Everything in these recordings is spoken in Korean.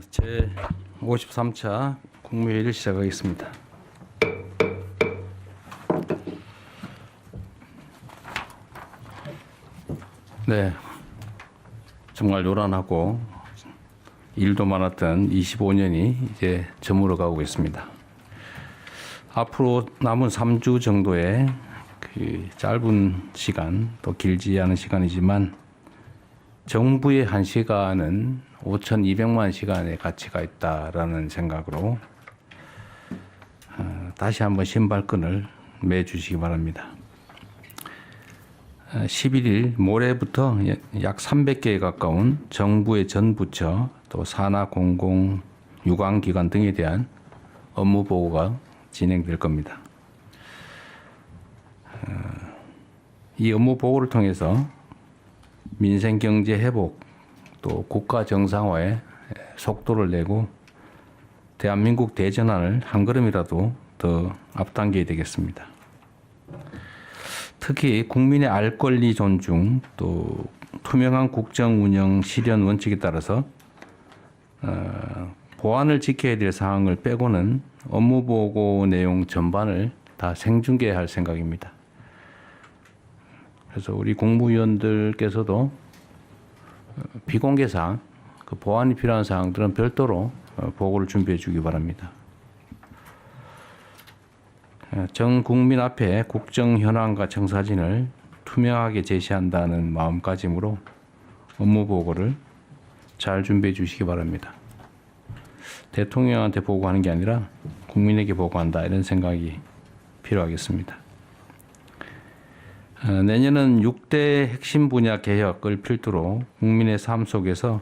제 53차 국무회의를 시작하겠습니다. 네, 정말 요란하고 일도 많았던 25년이 이제 저물어 가고 있습니다. 앞으로 남은 3주 정도의 그 짧은 시간, 또 길지 않은 시간이지만 정부의 1시간은 5,200만 시간의 가치가 있다라는 생각으로 다시 한번 신발끈을 매주시기 바랍니다. 11일 모레부터 약 300개에 가까운 정부의 전 부처 또 산하 공공 유관기관 등에 대한 업무 보고가 진행될 겁니다. 이 업무 보고를 통해서 민생 경제 회복 또 국가 정상화에 속도를 내고 대한민국 대전환을 한 걸음이라도 더 앞당겨야 되겠습니다. 특히 국민의 알 권리 존중 또 투명한 국정 운영 실현 원칙에 따라서 보안을 지켜야 될 사항을 빼고는 업무 보고 내용 전반을 다 생중계할 생각입니다. 그래서 우리 국무위원들께서도 비공개 사항, 그 보안이 필요한 사항들은 별도로 보고를 준비해 주기 바랍니다. 전 국민 앞에 국정 현황과 청사진을 투명하게 제시한다는 마음가짐으로 업무 보고를 잘 준비해 주시기 바랍니다. 대통령한테 보고하는 게 아니라 국민에게 보고한다 이런 생각이 필요하겠습니다. 내년은 6대 핵심 분야 개혁을 필두로 국민의 삶 속에서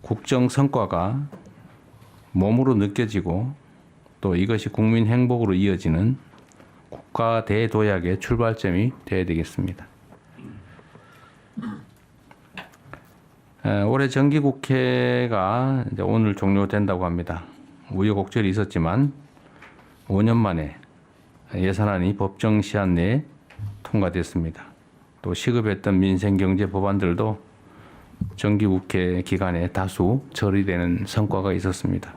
국정 성과가 몸으로 느껴지고 또 이것이 국민 행복으로 이어지는 국가 대도약의 출발점이 되어야 되겠습니다. 올해 정기국회가 이제 오늘 종료된다고 합니다. 우여곡절이 있었지만 5년 만에 예산안이 법정 시한 내에 통과됐습니다. 또 시급했던 민생경제 법안들도 정기국회 기간에 다수 처리되는 성과가 있었습니다.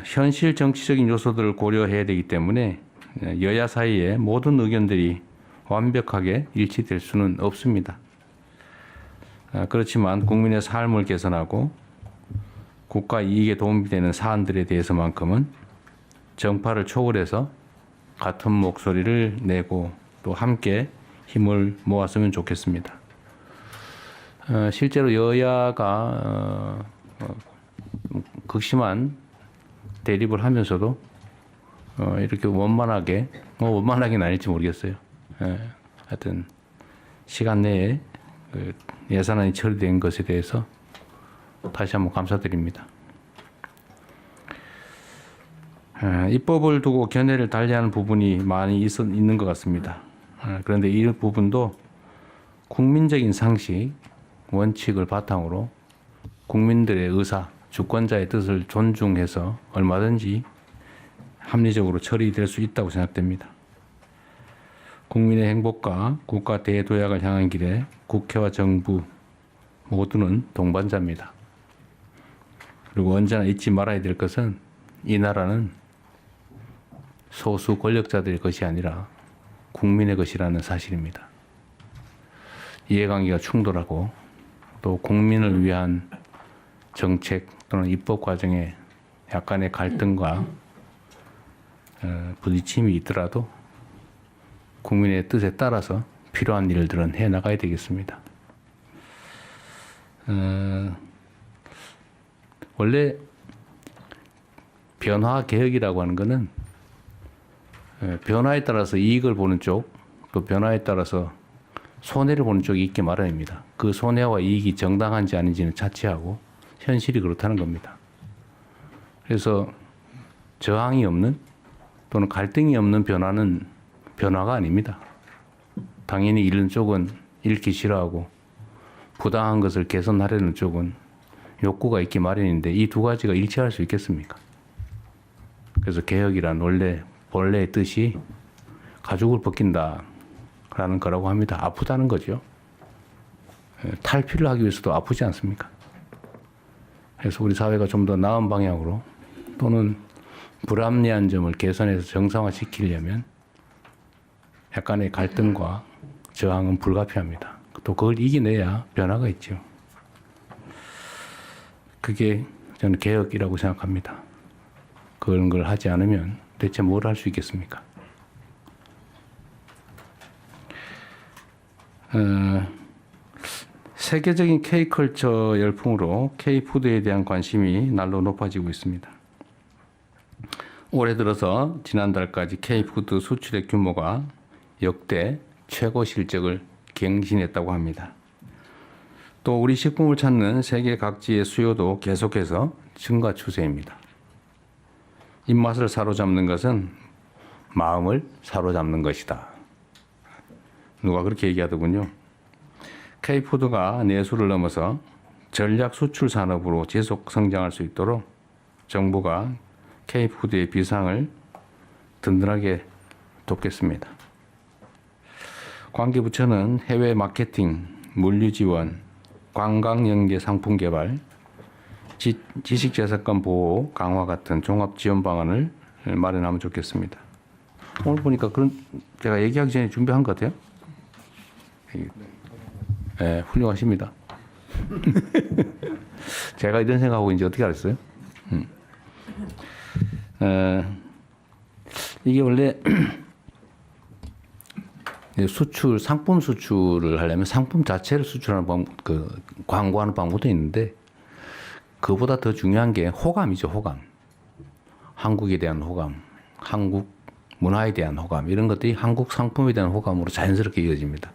현실 정치적인 요소들을 고려해야 되기 때문에 여야 사이에 모든 의견들이 완벽하게 일치될 수는 없습니다. 그렇지만 국민의 삶을 개선하고 국가 이익에 도움이 되는 사안들에 대해서만큼은 정파를 초월해서 같은 목소리를 내고 또 함께 힘을 모았으면 좋겠습니다. 실제로 여야가 극심한 대립을 하면서도 이렇게 원만하게, 원만하게는 아닐지 모르겠어요. 하여튼 시간 내에 예산안이 처리된 것에 대해서 다시 한번 감사드립니다. 입법을 두고 견해를 달리하는 부분이 많이 있는 것 같습니다. 그런데 이 부분도 국민적인 상식, 원칙을 바탕으로 국민들의 의사, 주권자의 뜻을 존중해서 얼마든지 합리적으로 처리될 수 있다고 생각됩니다. 국민의 행복과 국가 대도약을 향한 길에 국회와 정부 모두는 동반자입니다. 그리고 언제나 잊지 말아야 될 것은 이 나라는 소수 권력자들의 것이 아니라 국민의 것이라는 사실입니다. 이해관계가 충돌하고 또 국민을 위한 정책 또는 입법 과정에 약간의 갈등과 부딪힘이 있더라도 국민의 뜻에 따라서 필요한 일들은 해나가야 되겠습니다. 원래 변화 개혁이라고 하는 것은 변화에 따라서 이익을 보는 쪽, 또 변화에 따라서 손해를 보는 쪽이 있게 마련입니다. 그 손해와 이익이 정당한지 아닌지는 차치하고 현실이 그렇다는 겁니다. 그래서 저항이 없는 또는 갈등이 없는 변화는 변화가 아닙니다. 당연히 잃는 쪽은 잃기 싫어하고 부당한 것을 개선하려는 쪽은 욕구가 있기 마련인데 이 두 가지가 일치할 수 있겠습니까? 그래서 개혁이란 본래의 뜻이 가죽을 벗긴다라는 거라고 합니다. 아프다는 거죠. 탈피를 하기 위해서도 아프지 않습니까? 그래서 우리 사회가 좀 더 나은 방향으로 또는 불합리한 점을 개선해서 정상화시키려면 약간의 갈등과 저항은 불가피합니다. 또 그걸 이겨내야 변화가 있죠. 그게 저는 개혁이라고 생각합니다. 그런 걸 하지 않으면 대체 뭘 할 수 있겠습니까? 세계적인 K컬처 열풍으로 K푸드에 대한 관심이 날로 높아지고 있습니다. 올해 들어서 지난달까지 K푸드 수출의 규모가 역대 최고 실적을 갱신했다고 합니다. 또 우리 식품을 찾는 세계 각지의 수요도 계속해서 증가 추세입니다. 입맛을 사로잡는 것은 마음을 사로잡는 것이다. 누가 그렇게 얘기하더군요. K푸드가 내수를 넘어서 전략 수출 산업으로 지속 성장할 수 있도록 정부가 K푸드의 비상을 든든하게 돕겠습니다. 관계부처는 해외 마케팅, 물류 지원, 관광 연계 상품 개발, 지식재산권 보호 강화 같은 종합 지원 방안을 마련하면 좋겠습니다. 오늘 보니까 그런 제가 얘기하기 전에 준비한 것 같아요. 네, 훌륭하십니다. 제가 이런 생각하고 이제 어떻게 알았어요? 이게 원래 수출, 상품 수출을 하려면 상품 자체를 수출하는 방법, 광고하는 방법도 있는데 그보다 더 중요한 게 호감이죠, 호감. 한국에 대한 호감, 한국 문화에 대한 호감, 이런 것들이 한국 상품에 대한 호감으로 자연스럽게 이어집니다.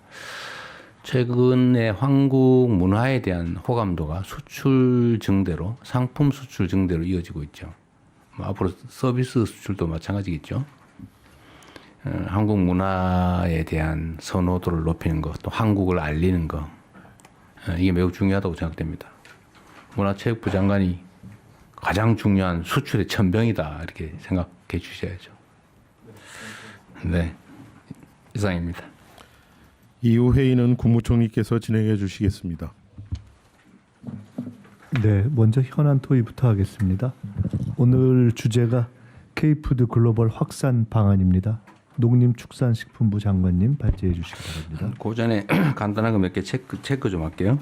최근에 한국 문화에 대한 호감도가 수출 증대로, 상품 수출 증대로 이어지고 있죠. 앞으로 서비스 수출도 마찬가지겠죠. 한국 문화에 대한 선호도를 높이는 것, 또 한국을 알리는 것, 이게 매우 중요하다고 생각됩니다. 문화체육부 장관이 가장 중요한 수출의 천병이다, 이렇게 생각해 주셔야죠. 네, 이상입니다. 이후 회의는 국무총리께서 진행해 주시겠습니다. 네, 먼저 현안 토의부터 하겠습니다. 오늘 주제가 K푸드 글로벌 확산 방안입니다. 농림축산식품부 장관님 발제해 주시기 바랍니다. 그 전에 간단한 거 몇 개 체크 좀 할게요.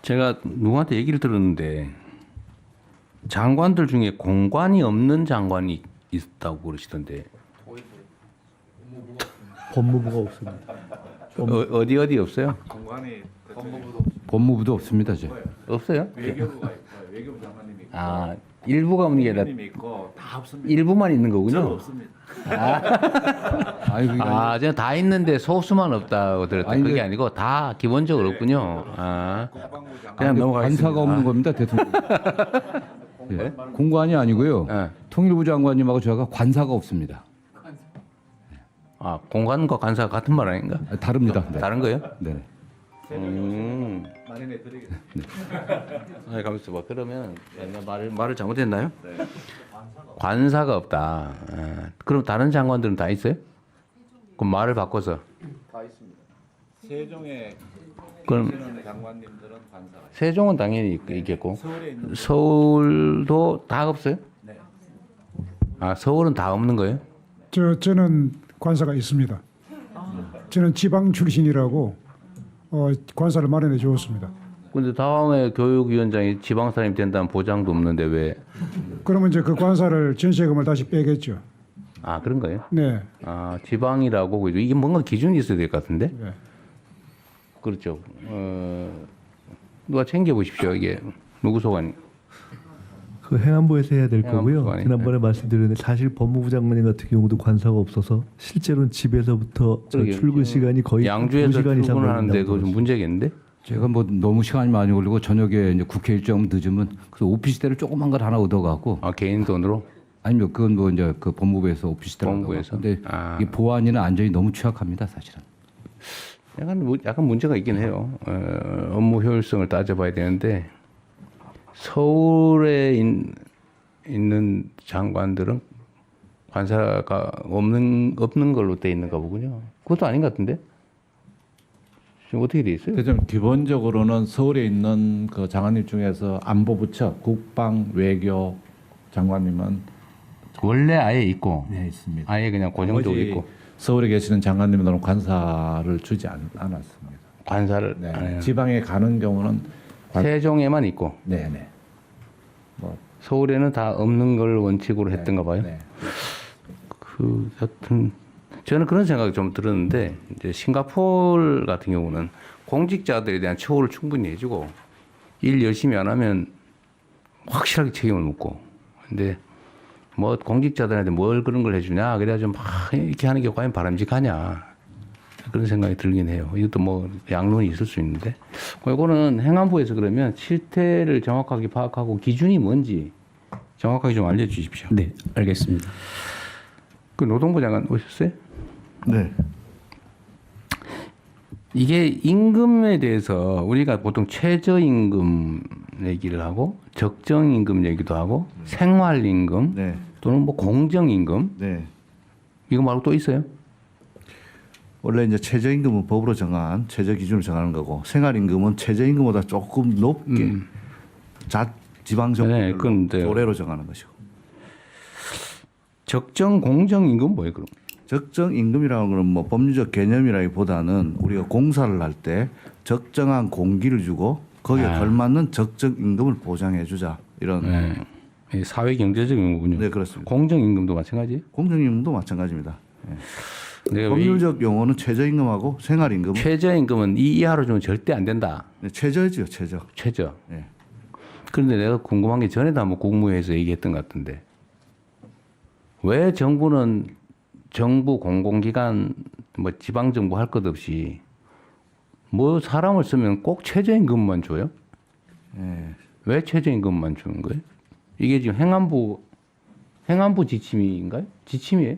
제가 누구한테 얘기를 들었는데 장관들 중에 공관이 없는 장관이 있다고 그러시던데 법무부가 없습니다. 어디 없어요? 법무부도 없습니다. 없어요? 외교부가 있고 외교부 장관님이 있고 아, 일부가 없는 게 아니라 장관님이 있고 다 없습니다. 일부만 있는 거군요. 저는 없습니다. 아, 제가 다 있는데 소수만 없다고 들었다. 아니, 그게 그- 아니고 다 기본적으로 없군요. 아, 국방부 장관 그냥 넘어가겠습니다. 관사가 없는 겁니다, 대통령. 예? 공관이 아니고요. 예. 통일부 장관님하고 제가 관사가 없습니다. 아, 공관과 관사가 같은 말 아닌가? 아, 다릅니다. 네. 다른 거예요? 네. 마련해 드리겠습니다. 아니, 가만있어 봐. 그러면 내가 말을 잘못했나요? 관사가 없다. 아, 그럼 다른 장관들은 다 있어요? 그럼 말을 바꿔서. 다 있습니다. 세종의 그럼 장관님들은 관사가 세종은 당연히 있겠고 서울에 있는 서울도 다 없어요? 네. 아, 서울은 다 없는 거예요? 저는 관사가 있습니다. 저는 지방 출신이라고 관사를 마련해 주었습니다. 근데 다음에 교육위원장이 지방 사람이 된다는 보장도 없는데 왜? 그러면 이제 그 관사를 전세금을 다시 빼겠죠. 아, 그런 거예요? 네. 아, 지방이라고 그죠? 이게 뭔가 기준이 있어야 될 것 같은데? 네. 그렇죠. 누가 챙겨 보십시오. 이게 누구 소관이? 그 행안부에서 해야 될 행안부 거고요. 소관이. 지난번에 말씀드렸는데 사실 법무부 장관님 같은 경우도 관사가 없어서 실제로는 집에서부터 저 그러게요. 출근 시간이 거의 양주에서 2시간 이상 출근하는데 그거 걸린다고 좀 문제겠는데? 제가 뭐 너무 시간이 많이 걸리고 저녁에 이제 국회 일정 늦으면 그래서 오피스텔을 조그만 걸 하나 얻어갖고 아, 개인 돈으로? 아니면 그건 뭐 이제 그 법무부에서 오피스텔 법무부에서? 근데 아. 이 보안이나 안전이 너무 취약합니다, 사실은. 약간 문제가 있긴 해요. 업무 효율성을 따져봐야 되는데 서울에 있는 장관들은 관사가 없는 걸로 돼 있는가 보군요. 그것도 아닌 것 같은데? 지금 어떻게 돼 있어요? 대통령 기본적으로는 서울에 있는 그 장관님 중에서 안보부처 국방 외교 장관님은 원래 아예 있고 네, 있습니다. 아예 그냥 고정적으로 나머지 있고 서울에 계시는 장관님들은 관사를 주지 않았습니다. 관사를 네. 안 해요. 지방에 가는 경우는 세종에만 있고 네네. 뭐 서울에는 다 없는 걸 원칙으로 했던가 봐요. 네. 그 여튼 저는 그런 생각이 좀 들었는데 이제 싱가포르 같은 경우는 공직자들에 대한 처우를 충분히 해주고 일 열심히 안 하면 확실하게 책임을 묻고 근데 뭐 공직자들한테 뭘 그런 걸 해주냐 그래가지고 막 이렇게 하는 게 과연 바람직하냐 그런 생각이 들긴 해요. 이것도 뭐 양론이 있을 수 있는데 이거는 행안부에서 그러면 실태를 정확하게 파악하고 기준이 뭔지 정확하게 좀 알려주십시오. 네, 알겠습니다. 그 노동부 장관 오셨어요? 네. 이게 임금에 대해서 우리가 보통 최저임금 얘기를 하고 적정임금 얘기도 하고 생활임금 네. 또는 뭐 공정임금 네. 이거 말고 또 있어요? 원래 이제 최저임금은 법으로 정한 최저 기준을 정하는 거고 생활임금은 최저임금보다 조금 높게 지방 네, 정부별로 그건 네. 조례로 정하는 것이고 적정 공정임금 뭐예요 그럼? 적정임금이라는 것은 뭐 법률적 개념이라기보다는 우리가 공사를 할 때 적정한 공기를 주고 거기에 걸맞는 적정임금을 보장해 주자 이런 네. 사회 경제적인 거군요. 네, 그렇습니다. 공정임금도 마찬가지? 공정임금도 마찬가지입니다. 예. 내가 법률적 용어는 최저임금하고 생활임금 최저임금은 이 이하로 주면 절대 안 된다. 네, 최저죠 최저. 최저. 네. 그런데 내가 궁금한 게 전에도 한번 국무회에서 얘기했던 것 같은데 왜 정부는 정부 공공기관 뭐 지방정부 할 것 없이 뭐 사람을 쓰면 꼭 최저임금만 줘요? 예. 왜 최저임금만 주는 거예요? 이게 지금 행안부 지침인가요? 지침이에요?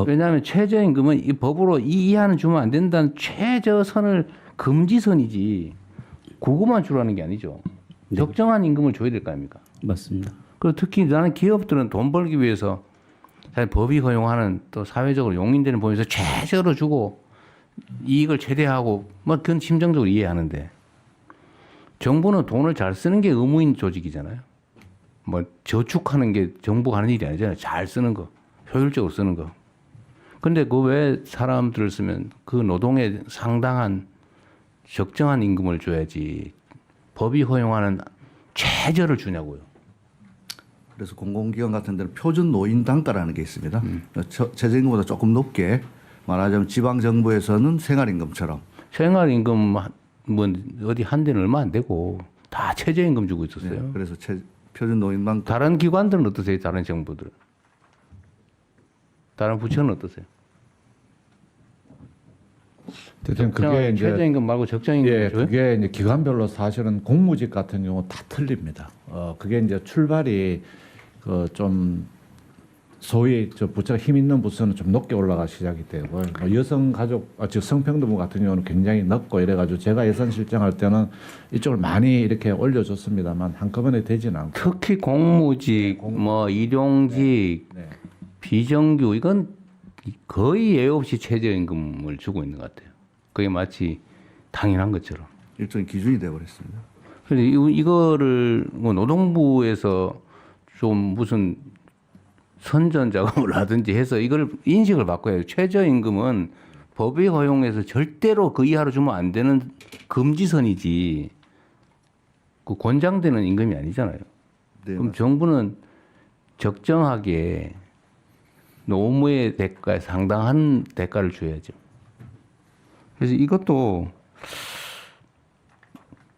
왜냐하면 최저임금은 이 법으로 이 이하는 주면 안 된다는 최저선을 금지선이지 그거만 주라는 게 아니죠. 적정한 임금을 줘야 될 거 아닙니까? 맞습니다. 그리고 특히 나는 기업들은 돈 벌기 위해서 사실 법이 허용하는 또 사회적으로 용인되는 법에서 최저로 주고 이익을 최대하고 뭐 그건 심정적으로 이해하는데 정부는 돈을 잘 쓰는 게 의무인 조직이잖아요. 뭐 저축하는 게 정부가 하는 일이 아니잖아요. 잘 쓰는 거, 효율적으로 쓰는 거. 근데 그 외 사람들을 쓰면 그 노동에 상당한 적정한 임금을 줘야지 법이 허용하는 최저를 주냐고요. 그래서 공공기관 같은 데는 표준 노인 단가라는 게 있습니다. 최저임금보다 조금 높게 말하자면 지방 정부에서는 생활임금처럼 생활임금 뭐 어디 한 대는 얼마 안 되고 다 최저임금 주고 있었어요. 네, 그래서 표준 노인 단가 다른 기관들은 어떠세요? 다른 정부들은? 다른 부처는 어떠세요? 대통령 그게 이제 최저임금 말고 적정임금 예, 줘요? 그게 이제 기관별로 사실은 공무직 같은 경우 다 틀립니다. 그게 이제 출발이 그 좀 소위 저 부처가 힘 있는 부서는 좀 높게 올라가 시작이 되고 뭐 여성 가족 즉 성평등부 같은 경우는 굉장히 높고 이래가지고 제가 예산 실정할 때는 이쪽을 많이 이렇게 올려줬습니다만 한꺼번에 되지는 않고 특히 공무직, 뭐 일용직, 네. 비정규 이건 거의 예외 없이 최저임금을 주고 있는 것 같아요. 그게 마치 당연한 것처럼. 일종의 기준이 되어버렸습니다. 그래서 이거를 뭐 노동부에서 좀 무슨 선전 작업을 하든지 해서 이걸 인식을 바꿔야 해요. 최저임금은 법이 허용해서 절대로 그 이하로 주면 안 되는 금지선이지 그 권장되는 임금이 아니잖아요. 네, 그럼 정부는 적정하게 노무의 대가에 상당한 대가를 줘야죠. 그래서 이것도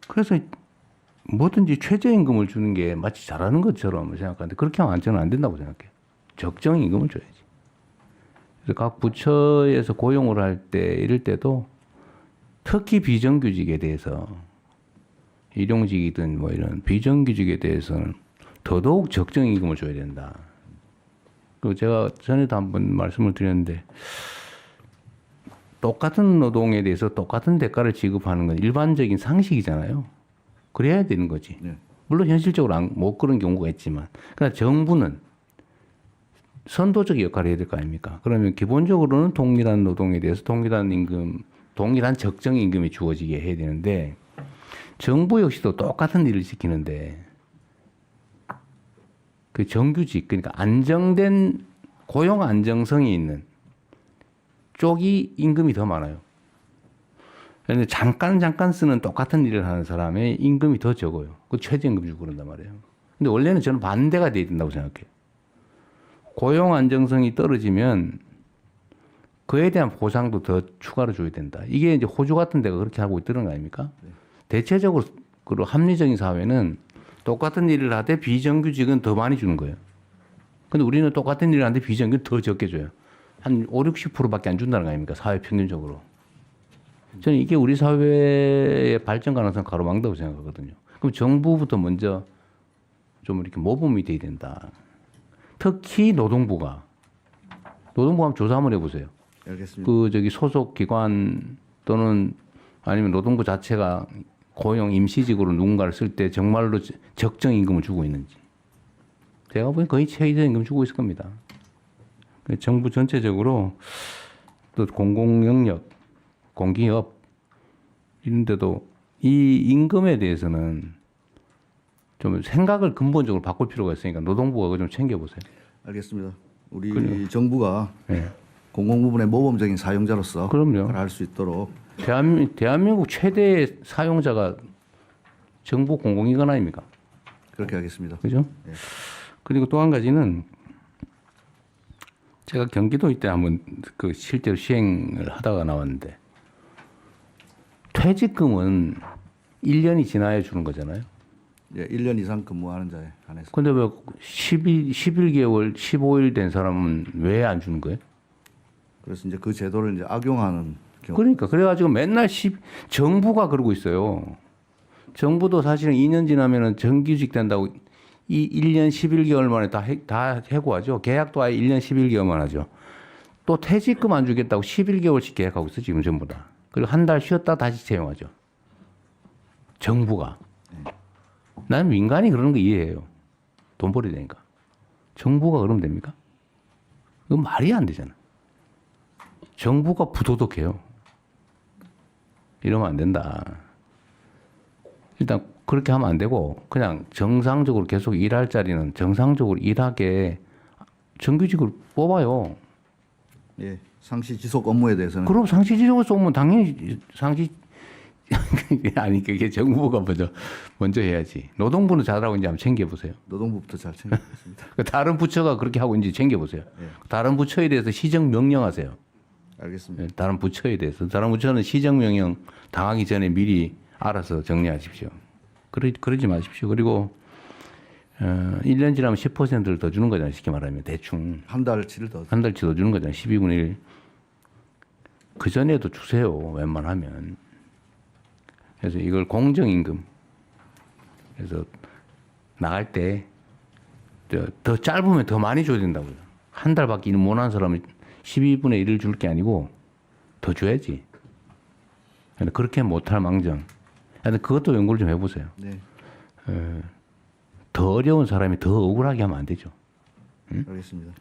그래서 뭐든지 최저임금을 주는 게 마치 잘하는 것처럼 생각하는데 그렇게 하면 저는 안 된다고 생각해요. 적정 임금을 줘야지. 그래서 각 부처에서 고용을 할 때 이럴 때도 특히 비정규직에 대해서 일용직이든 뭐 이런 비정규직에 대해서는 더더욱 적정 임금을 줘야 된다. 그리고 제가 전에도 한번 말씀을 드렸는데 똑같은 노동에 대해서 똑같은 대가를 지급하는 건 일반적인 상식이잖아요. 그래야 되는 거지. 네. 물론 현실적으로 못 그런 경우가 있지만, 그러나 정부는 선도적 역할을 해야 될 거 아닙니까? 그러면 기본적으로는 동일한 노동에 대해서 동일한 임금 동일한 적정 임금이 주어지게 해야 되는데 정부 역시도 똑같은 일을 지키는데 그 정규직 그러니까 안정된 고용 안정성이 있는 쪽이 임금이 더 많아요. 그런데 잠깐 쓰는 똑같은 일을 하는 사람의 임금이 더 적어요. 그 최저임금 주고 그런단 말이에요. 근데 원래는 저는 반대가 돼야 된다고 생각해요. 고용 안정성이 떨어지면 그에 대한 보상도 더 추가로 줘야 된다. 이게 이제 호주 같은 데가 그렇게 하고 있다는 거 아닙니까? 대체적으로 합리적인 사회는 똑같은 일을 하되 비정규직은 더 많이 주는 거예요. 근데 우리는 똑같은 일을 하는데 비정규직은 더 적게 줘요. 한 5, 60%밖에 안 준다는 거 아닙니까? 사회 평균적으로. 저는 이게 우리 사회의 발전 가능성 가로막는다고 생각하거든요. 그럼 정부부터 먼저 좀 이렇게 모범이 돼야 된다. 특히 노동부가 한번 조사 한번 해보세요. 알겠습니다. 그 저기 소속 기관 또는 아니면 노동부 자체가 고용 임시직으로 누군가를 쓸 때 정말로 적정 임금을 주고 있는지. 제가 보기엔 거의 최저 임금 주고 있을 겁니다. 정부 전체적으로 또 공공 영역, 공기업 이런 데도 이 임금에 대해서는 좀 생각을 근본적으로 바꿀 필요가 있으니까 노동부가 그거 좀 챙겨보세요. 알겠습니다. 우리 정부가 네. 공공부문의 모범적인 사용자로서 그럼요. 할 수 있도록 대한민국 최대 사용자가 정부 공공기관 아닙니까? 그렇게 하겠습니다. 그죠? 네. 그리고 또 한 가지는 제가 경기도 이때 한번 그 실제로 시행을 하다가 나왔는데 퇴직금은 1년이 지나야 주는 거잖아요. 예, 1년 이상 근무하는 자에 한해서. 근데 왜 11개월, 15일 된 사람은 왜 안 주는 거예요? 그래서 이제 그 제도를 이제 악용하는 경우. 그러니까 그래가지고 맨날 정부가 그러고 있어요. 정부도 사실은 2년 지나면은 정규직 된다고 이 1년 11개월 만에 다 해고하죠. 계약도 아예 1년 11개월만 하죠. 또 퇴직금 안 주겠다고 11개월씩 계약하고 있어 지금 전부 다. 그리고 한 달 쉬었다 다시 채용하죠. 정부가. 나는 민간이 그러는 거 이해해요. 돈 벌어야 되니까. 정부가 그러면 됩니까? 그건 말이 안 되잖아. 정부가 부도덕해요. 이러면 안 된다. 일단 그렇게 하면 안 되고 그냥 정상적으로 계속 일할 자리는 정상적으로 일하게 정규직으로 뽑아요. 예, 상시 지속 업무에 대해서는 그럼 상시지적으로 쏘면 당연히 아니 그게 정부가 먼저 해야지. 노동부는 잘하고 있는지 한번 챙겨보세요. 노동부부터 잘 챙기겠습니다. 다른 부처가 그렇게 하고 있는지 챙겨보세요. 예. 다른 부처에 대해서 시정 명령하세요. 알겠습니다. 네, 다른 부처에 대해서 다른 부처는 시정 명령 당하기 전에 미리 알아서 정리하십시오. 그러지 마십시오. 그리고 1년 지나면 10%를 더 주는 거잖아요. 쉽게 말하면 대충 한 달치를 더. 한 달치 더 주는 거잖아요. 12분의 1. 그 전에도 주세요. 웬만하면. 그래서 이걸 공정임금. 그래서 나갈 때 더 짧으면 더 많이 줘야 된다고요. 한 달밖에 일 못한 사람은 12분의 1을 줄 게 아니고 더 줘야지. 그렇게 못할 망정. 하여튼 그것도 연구를 좀 해보세요. 네, 더 어려운 사람이 더 억울하게 하면 안 되죠. 알겠습니다.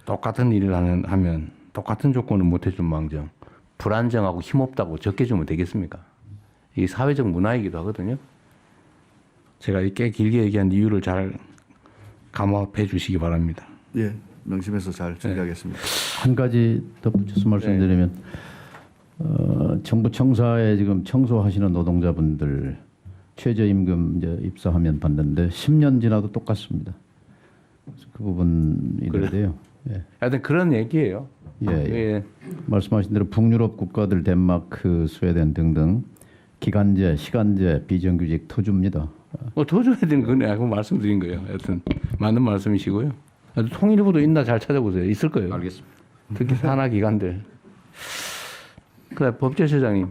똑같은 일을 하면 똑같은 조건을 못 해준 망정. 불안정하고 힘없다고 적게 주면 되겠습니까? 이 사회적 문화이기도 하거든요. 제가 꽤 길게 얘기한 이유를 잘 감압해 주시기 바랍니다. 예, 명심해서 잘 준비하겠습니다. 한 가지 덧붙여서 말씀드리면 정부 청사에 지금 청소하시는 노동자분들 최저임금 이제 입사하면 받는데 10년 지나도 똑같습니다. 그래서 그 부분인데요. 예. 하여튼 그런 얘기예요. 예, 예. 말씀하신 대로 북유럽 국가들 덴마크, 스웨덴 등등 기간제, 시간제, 비정규직 터줍니다. 더 줘야 되는 거네. 그 말씀드린 거예요. 하여튼 맞는 말씀이시고요. 하여튼 통일부도 있나 잘 찾아보세요. 있을 거예요. 알겠습니다. 특히 산하 기관들. 그래 법제처장님.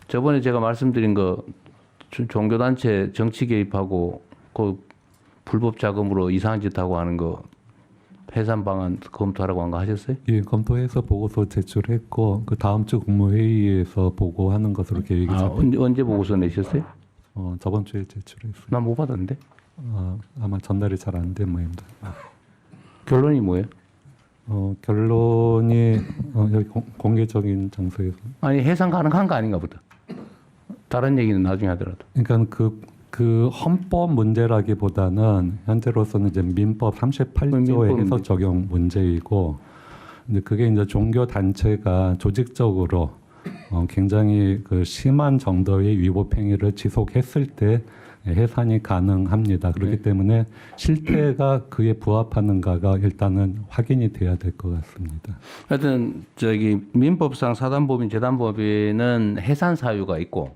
저번에 제가 말씀드린 거 종교단체 정치 개입하고 그 불법 자금으로 이상한 짓 하고 하는 거 해산 방안 검토하라고 한 거 하셨어요? 예, 검토해서 보고서 제출했고 그 다음 주 국무회의에서 보고하는 것으로 계획이 언제 보고서 내셨어요? 저번 주에 제출했어요. 난 못 받았는데. 아마 전달이 잘 안 된 모양입니다. 결론이 뭐예요? 결론이 여기 공개적인 장소에서. 아니 해상 가능한 거 아닌가 보다. 다른 얘기는 나중에 하더라도. 그러니까 그 헌법 문제라기보다는 현재로서는 이제 민법 38조의 민법 해석 문제. 적용 문제이고, 근데 그게 이제 종교 단체가 조직적으로 굉장히 그 심한 정도의 위법 행위를 지속했을 때 해산이 가능합니다. 그렇기 때문에 실태가 그에 부합하는가가 일단은 확인이 돼야 될 것 같습니다. 하여튼 저기 민법상 사단법인 재단법인은 해산 사유가 있고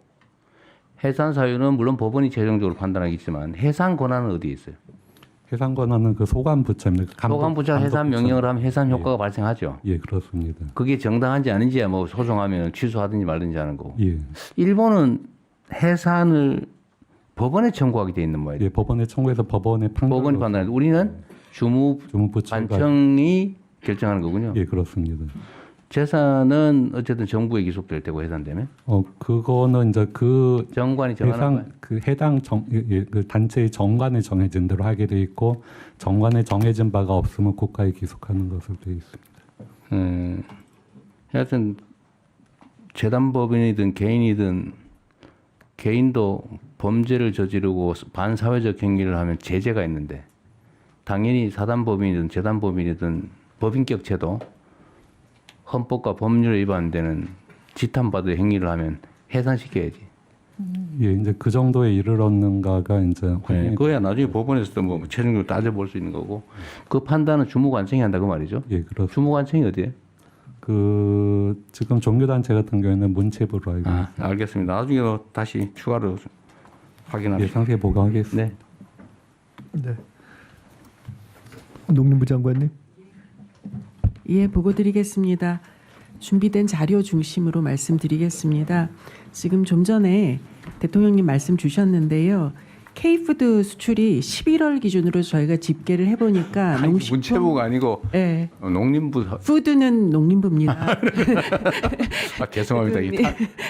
해산 사유는 물론 법원이 최종적으로 판단하겠지만 해산 권한은 어디에 있어요? 해산 권한은 그 소관부처입니다. 소관부처가 해산 명령을 하면 해산 효과가 발생하죠. 예, 그렇습니다. 그게 정당한지 아닌지야 뭐 소송하면 취소하든지 말든지 하는 거고. 예, 일본은 해산을 법원에 청구하게 돼 있는 모양이에요. 예, 법원에 청구해서 법원의 법원이 판단해. 우리는 주무부처가 주무관청이 결정하는 거군요. 예, 그렇습니다. 재산은 어쨌든 정부에 기속될 때고 해산되면 그거는 이제 그 정관이 정하는 거예요. 그 해당 그 단체의 정관에 정해진 대로 하게 돼 있고, 정관에 정해진 바가 없으면 국가에 기속하는 것으로 되어 있습니다. 하여튼 재단법인이든 개인이든 개인도 범죄를 저지르고 반사회적 행위를 하면 제재가 있는데 당연히 사단법인이든 재단법인이든 법인격체도 헌법과 법률에 위반되는 지탄받을 행위를 하면 해산시켜야지. 예, 이제 그 정도에 이르렀는가가 이제 확인이 그거야 나중에 법원에서도 뭐 최종적으로 따져볼 수 있는 거고 그 판단은 주무관청이 한다고 말이죠. 예, 그렇습니다. 주무관청이 어디에? 그 지금 종교단체 같은 경우에는 문체부로 알고 있습니다. 알겠습니다. 나중에 다시 추가로 예, 확인합시다. 상세히 보고하겠습니다. 네. 네. 농림부 장관님. 예, 보고 드리겠습니다. 준비된 자료 중심으로 말씀드리겠습니다. 지금 좀 전에 대통령님 말씀 주셨는데요. K푸드 수출이 11월 기준으로 저희가 집계를 해보니까 문체부가 아니고 네, 농림부. 푸드는 농림부입니다. 죄송합니다. 이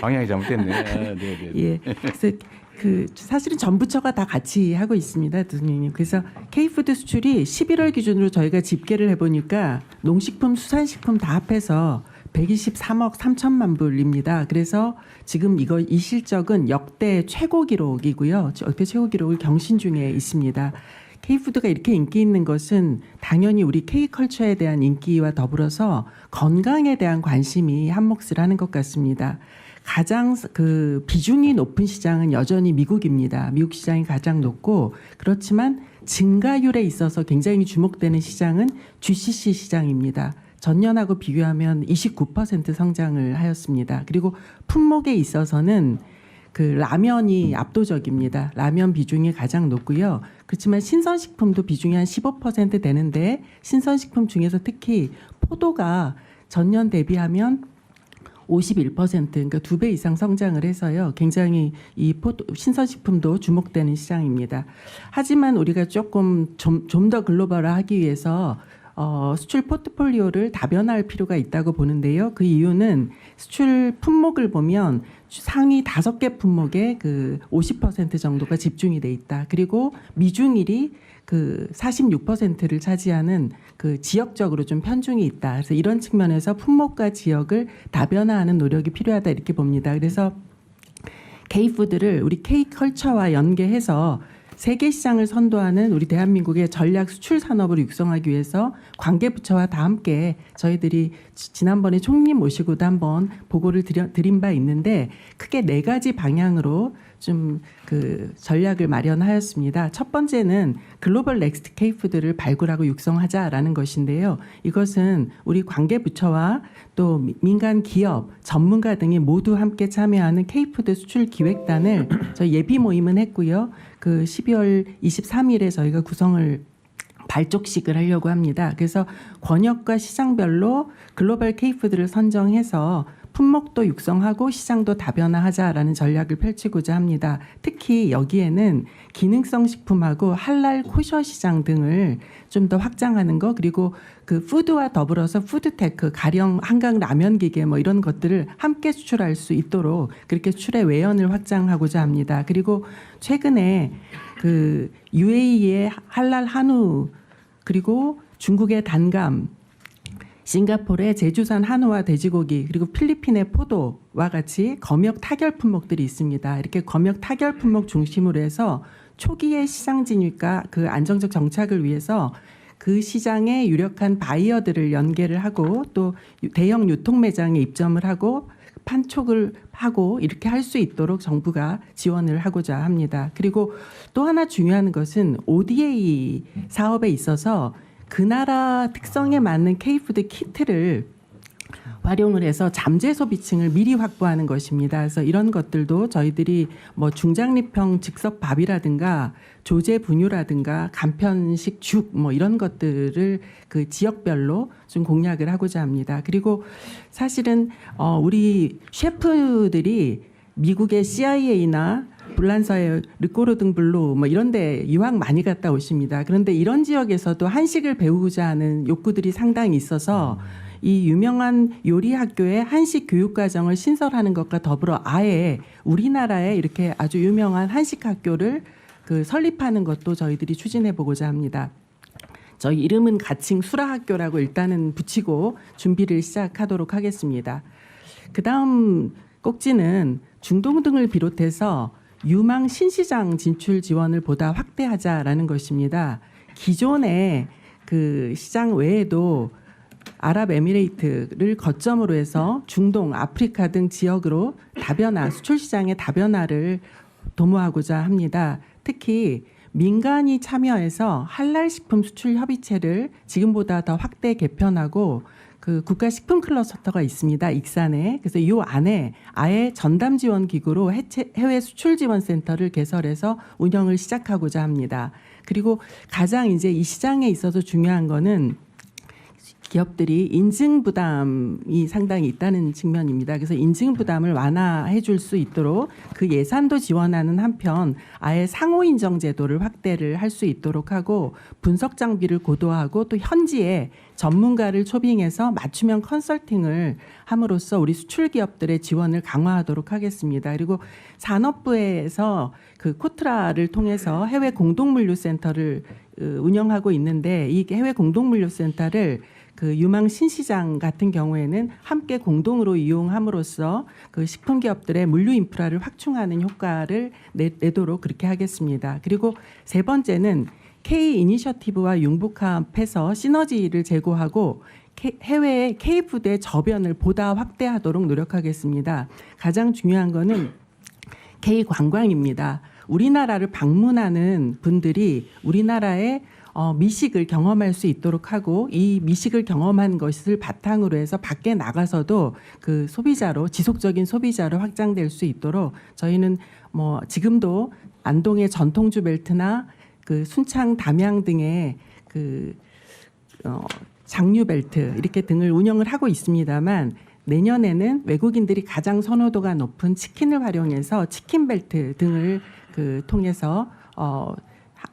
방향이 잘못됐네. 네. 예, 그래서 그 사실은 전 부처가 다 같이 하고 있습니다, 대통령님. 그래서 K푸드 수출이 11월 기준으로 저희가 집계를 해보니까 농식품, 수산식품 다 합해서 123억 3천만 불입니다. 그래서 지금 이 실적은 역대 최고 기록이고요. 역대 최고 기록을 경신 중에 있습니다. K푸드가 이렇게 인기 있는 것은 당연히 우리 K컬처에 대한 인기와 더불어서 건강에 대한 관심이 한몫을 하는 것 같습니다. 가장 그 비중이 높은 시장은 여전히 미국입니다. 미국 시장이 가장 높고, 그렇지만 증가율에 있어서 굉장히 주목되는 시장은 GCC 시장입니다. 전년하고 비교하면 29% 성장을 하였습니다. 그리고 품목에 있어서는 그 라면이 압도적입니다. 라면 비중이 가장 높고요. 그렇지만 신선식품도 비중이 한 15% 되는데, 신선식품 중에서 특히 포도가 전년 대비하면 51% 그러니까 2배 이상 성장을 해서요. 굉장히 이 신선식품도 주목되는 시장입니다. 하지만 우리가 조금 좀 더 글로벌화하기 위해서 수출 포트폴리오를 다변화할 필요가 있다고 보는데요. 그 이유는 수출 품목을 보면 상위 5개 품목에 그 50% 정도가 집중이 돼 있다. 그리고 미중일이 그 46%를 차지하는 그 지역적으로 좀 편중이 있다. 그래서 이런 측면에서 품목과 지역을 다변화하는 노력이 필요하다 이렇게 봅니다. 그래서 K푸드를 우리 K컬처와 연계해서 세계 시장을 선도하는 우리 대한민국의 전략 수출 산업을 육성하기 위해서 관계부처와 다 함께 저희들이 지난번에 총리 모시고도 한번 보고를 드린 바 있는데 크게 4가지 방향으로 좀 그 전략을 마련하였습니다. 첫 번째는 글로벌 넥스트 K푸드를 발굴하고 육성하자라는 것인데요. 이것은 우리 관계부처와 또 민간 기업, 전문가 등이 모두 함께 참여하는 K푸드 수출 기획단을 저희 예비 모임은 했고요. 그 12월 23일에 저희가 구성을 발족식을 하려고 합니다. 그래서 권역과 시장별로 글로벌 K푸드를 선정해서 품목도 육성하고 시장도 다변화하자라는 전략을 펼치고자 합니다. 특히 여기에는 기능성 식품하고 할랄 코셔 시장 등을 좀 더 확장하는 거, 그리고 그 푸드와 더불어서 푸드테크, 가령 한강 라면 기계 뭐 이런 것들을 함께 수출할 수 있도록 그렇게 수출의 외연을 확장하고자 합니다. 그리고 최근에 그 UAE의 할랄 한우, 그리고 중국의 단감, 싱가포르의 제주산 한우와 돼지고기 그리고 필리핀의 포도와 같이 검역 타결 품목들이 있습니다. 이렇게 검역 타결 품목 중심으로 해서 초기의 시장 진입과 그 안정적 정착을 위해서 그 시장의 유력한 바이어들을 연계를 하고 또 대형 유통 매장에 입점을 하고 판촉을 하고 이렇게 할 수 있도록 정부가 지원을 하고자 합니다. 그리고 또 하나 중요한 것은 ODA 사업에 있어서 그 나라 특성에 맞는 K푸드 키트를 활용을 해서 잠재 소비층을 미리 확보하는 것입니다. 그래서 이런 것들도 저희들이 뭐 중장리평 즉석밥이라든가 조제 분유라든가 간편식 죽 뭐 이런 것들을 그 지역별로 좀 공략을 하고자 합니다. 그리고 사실은 우리 셰프들이 미국의 CIA나 불란서의 르꼬르등 블루 뭐 이런 데 유학 많이 갔다 오십니다. 그런데 이런 지역에서도 한식을 배우고자 하는 욕구들이 상당히 있어서 이 유명한 요리 학교에 한식 교육 과정을 신설하는 것과 더불어 아예 우리나라에 이렇게 아주 유명한 한식 학교를 그 설립하는 것도 저희들이 추진해 보고자 합니다. 저희 이름은 가칭 수라학교라고 일단은 붙이고 준비를 시작하도록 하겠습니다. 그다음 꼭지는 중동 등을 비롯해서 유망 신시장 진출 지원을 보다 확대하자라는 것입니다. 기존의 그 시장 외에도 아랍에미레이트를 거점으로 해서 중동, 아프리카 등 지역으로 다변화, 수출 시장의 다변화를 도모하고자 합니다. 특히 민간이 참여해서 할랄 식품 수출 협의체를 지금보다 더 확대 개편하고 그 국가 식품 클러스터가 있습니다. 익산에. 그래서 이 안에 아예 전담 지원 기구로 해외 수출 지원 센터를 개설해서 운영을 시작하고자 합니다. 그리고 가장 이제 이 시장에 있어서 중요한 거는 기업들이 인증 부담이 상당히 있다는 측면입니다. 그래서 인증 부담을 완화해 줄 수 있도록 그 예산도 지원하는 한편 아예 상호 인정 제도를 확대를 할 수 있도록 하고 분석 장비를 고도화하고 또 현지에 전문가를 초빙해서 맞춤형 컨설팅을 함으로써 우리 수출 기업들의 지원을 강화하도록 하겠습니다. 그리고 산업부에서 그 코트라를 통해서 해외 공동물류센터를 운영하고 있는데 이 해외 공동물류센터를 그 유망 신시장 같은 경우에는 함께 공동으로 이용함으로써 그 식품 기업들의 물류 인프라를 확충하는 효과를 내도록 그렇게 하겠습니다. 그리고 세 번째는 K 이니셔티브와 융복합해서 시너지를 제고하고 해외 K푸드의 저변을 보다 확대하도록 노력하겠습니다. 가장 중요한 거는 K 관광입니다. 우리나라를 방문하는 분들이 우리나라의 미식을 경험할 수 있도록 하고 이 미식을 경험한 것을 바탕으로 해서 밖에 나가서도 그 소비자로 지속적인 소비자로 확장될 수 있도록 저희는 뭐 지금도 안동의 전통주 벨트나 그 순창 담양 등의 그 장류 벨트 이렇게 등을 운영을 하고 있습니다만 내년에는 외국인들이 가장 선호도가 높은 치킨을 활용해서 치킨 벨트 등을 그 통해서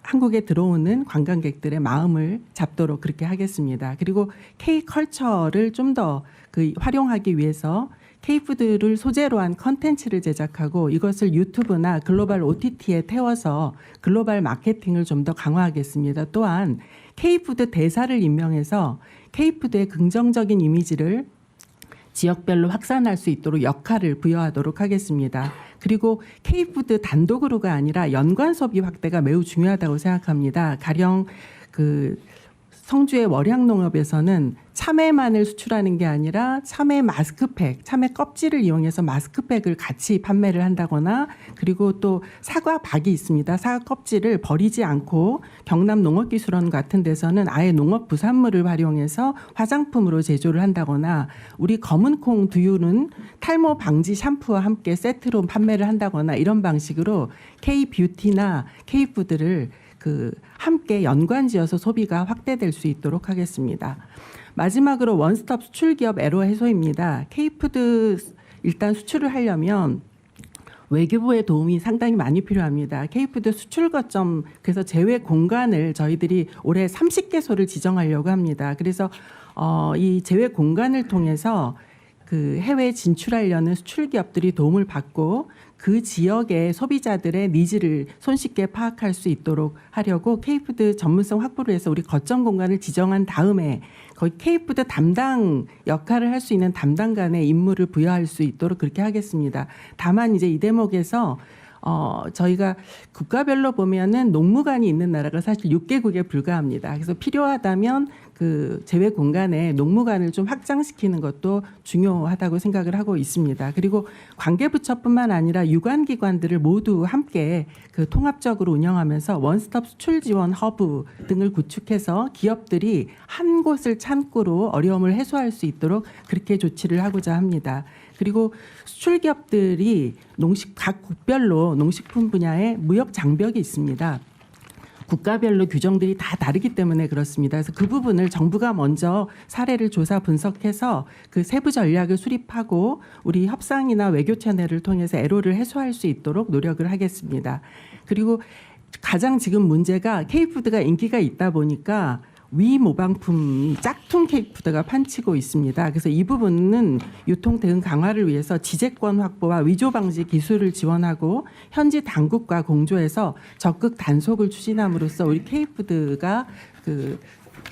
한국에 들어오는 관광객들의 마음을 잡도록 그렇게 하겠습니다. 그리고 K컬처를 좀 더 그 활용하기 위해서 K푸드를 소재로 한 컨텐츠를 제작하고 이것을 유튜브나 글로벌 OTT에 태워서 글로벌 마케팅을 좀 더 강화하겠습니다. 또한 K푸드 대사를 임명해서 K푸드의 긍정적인 이미지를 지역별로 확산할 수 있도록 역할을 부여하도록 하겠습니다. 그리고 K푸드 단독으로가 아니라 연관 소비 확대가 매우 중요하다고 생각합니다. 가령 그 성주의 월향농업에서는 참외만을 수출하는 게 아니라 참외 마스크팩, 참외 껍질을 이용해서 마스크팩을 같이 판매를 한다거나 그리고 또 사과박이 있습니다. 사과 껍질을 버리지 않고 경남 농업기술원 같은 데서는 아예 농업 부산물을 활용해서 화장품으로 제조를 한다거나 우리 검은콩 두유는 탈모 방지 샴푸와 함께 세트로 판매를 한다거나 이런 방식으로 K뷰티나 K푸드를 그 함께 연관지어서 소비가 확대될 수 있도록 하겠습니다. 마지막으로 원스톱 수출 기업 애로 해소입니다. K푸드 일단 수출을 하려면 외교부의 도움이 상당히 많이 필요합니다. K푸드 수출 거점 그래서 제외 공간을 저희들이 올해 30개소를 지정하려고 합니다. 그래서 이 제외 공간을 통해서 그 해외 진출하려는 수출 기업들이 도움을 받고 그 지역의 소비자들의 니즈를 손쉽게 파악할 수 있도록 하려고 K푸드 전문성 확보를 해서 우리 거점 공간을 지정한 다음에 거기 K푸드 담당 역할을 할 수 있는 담당관의 임무를 부여할 수 있도록 그렇게 하겠습니다. 다만 이제 이 대목에서 저희가 국가별로 보면은 농무관이 있는 나라가 사실 6개국에 불과합니다. 그래서 필요하다면 그 제외 공간에 농무관을 좀 확장시키는 것도 중요하다고 생각을 하고 있습니다. 그리고 관계부처뿐만 아니라 유관기관들을 모두 함께 그 통합적으로 운영하면서 원스톱 수출 지원 허브 등을 구축해서 기업들이 한 곳을 창구로 어려움을 해소할 수 있도록 그렇게 조치를 하고자 합니다. 그리고 수출 기업들이 각 국별로 농식품 분야에 무역 장벽이 있습니다. 국가별로 규정들이 다 다르기 때문에 그렇습니다. 그래서 그 부분을 정부가 먼저 사례를 조사 분석해서 그 세부 전략을 수립하고 우리 협상이나 외교 채널을 통해서 애로를 해소할 수 있도록 노력을 하겠습니다. 그리고 가장 지금 문제가 K푸드가 인기가 있다 보니까 위모방품 짝퉁 K푸드가 판치고 있습니다. 그래서 이 부분은 유통 대응 강화를 위해서 지재권 확보와 위조 방지 기술을 지원하고 현지 당국과 공조해서 적극 단속을 추진함으로써 우리 K푸드가 그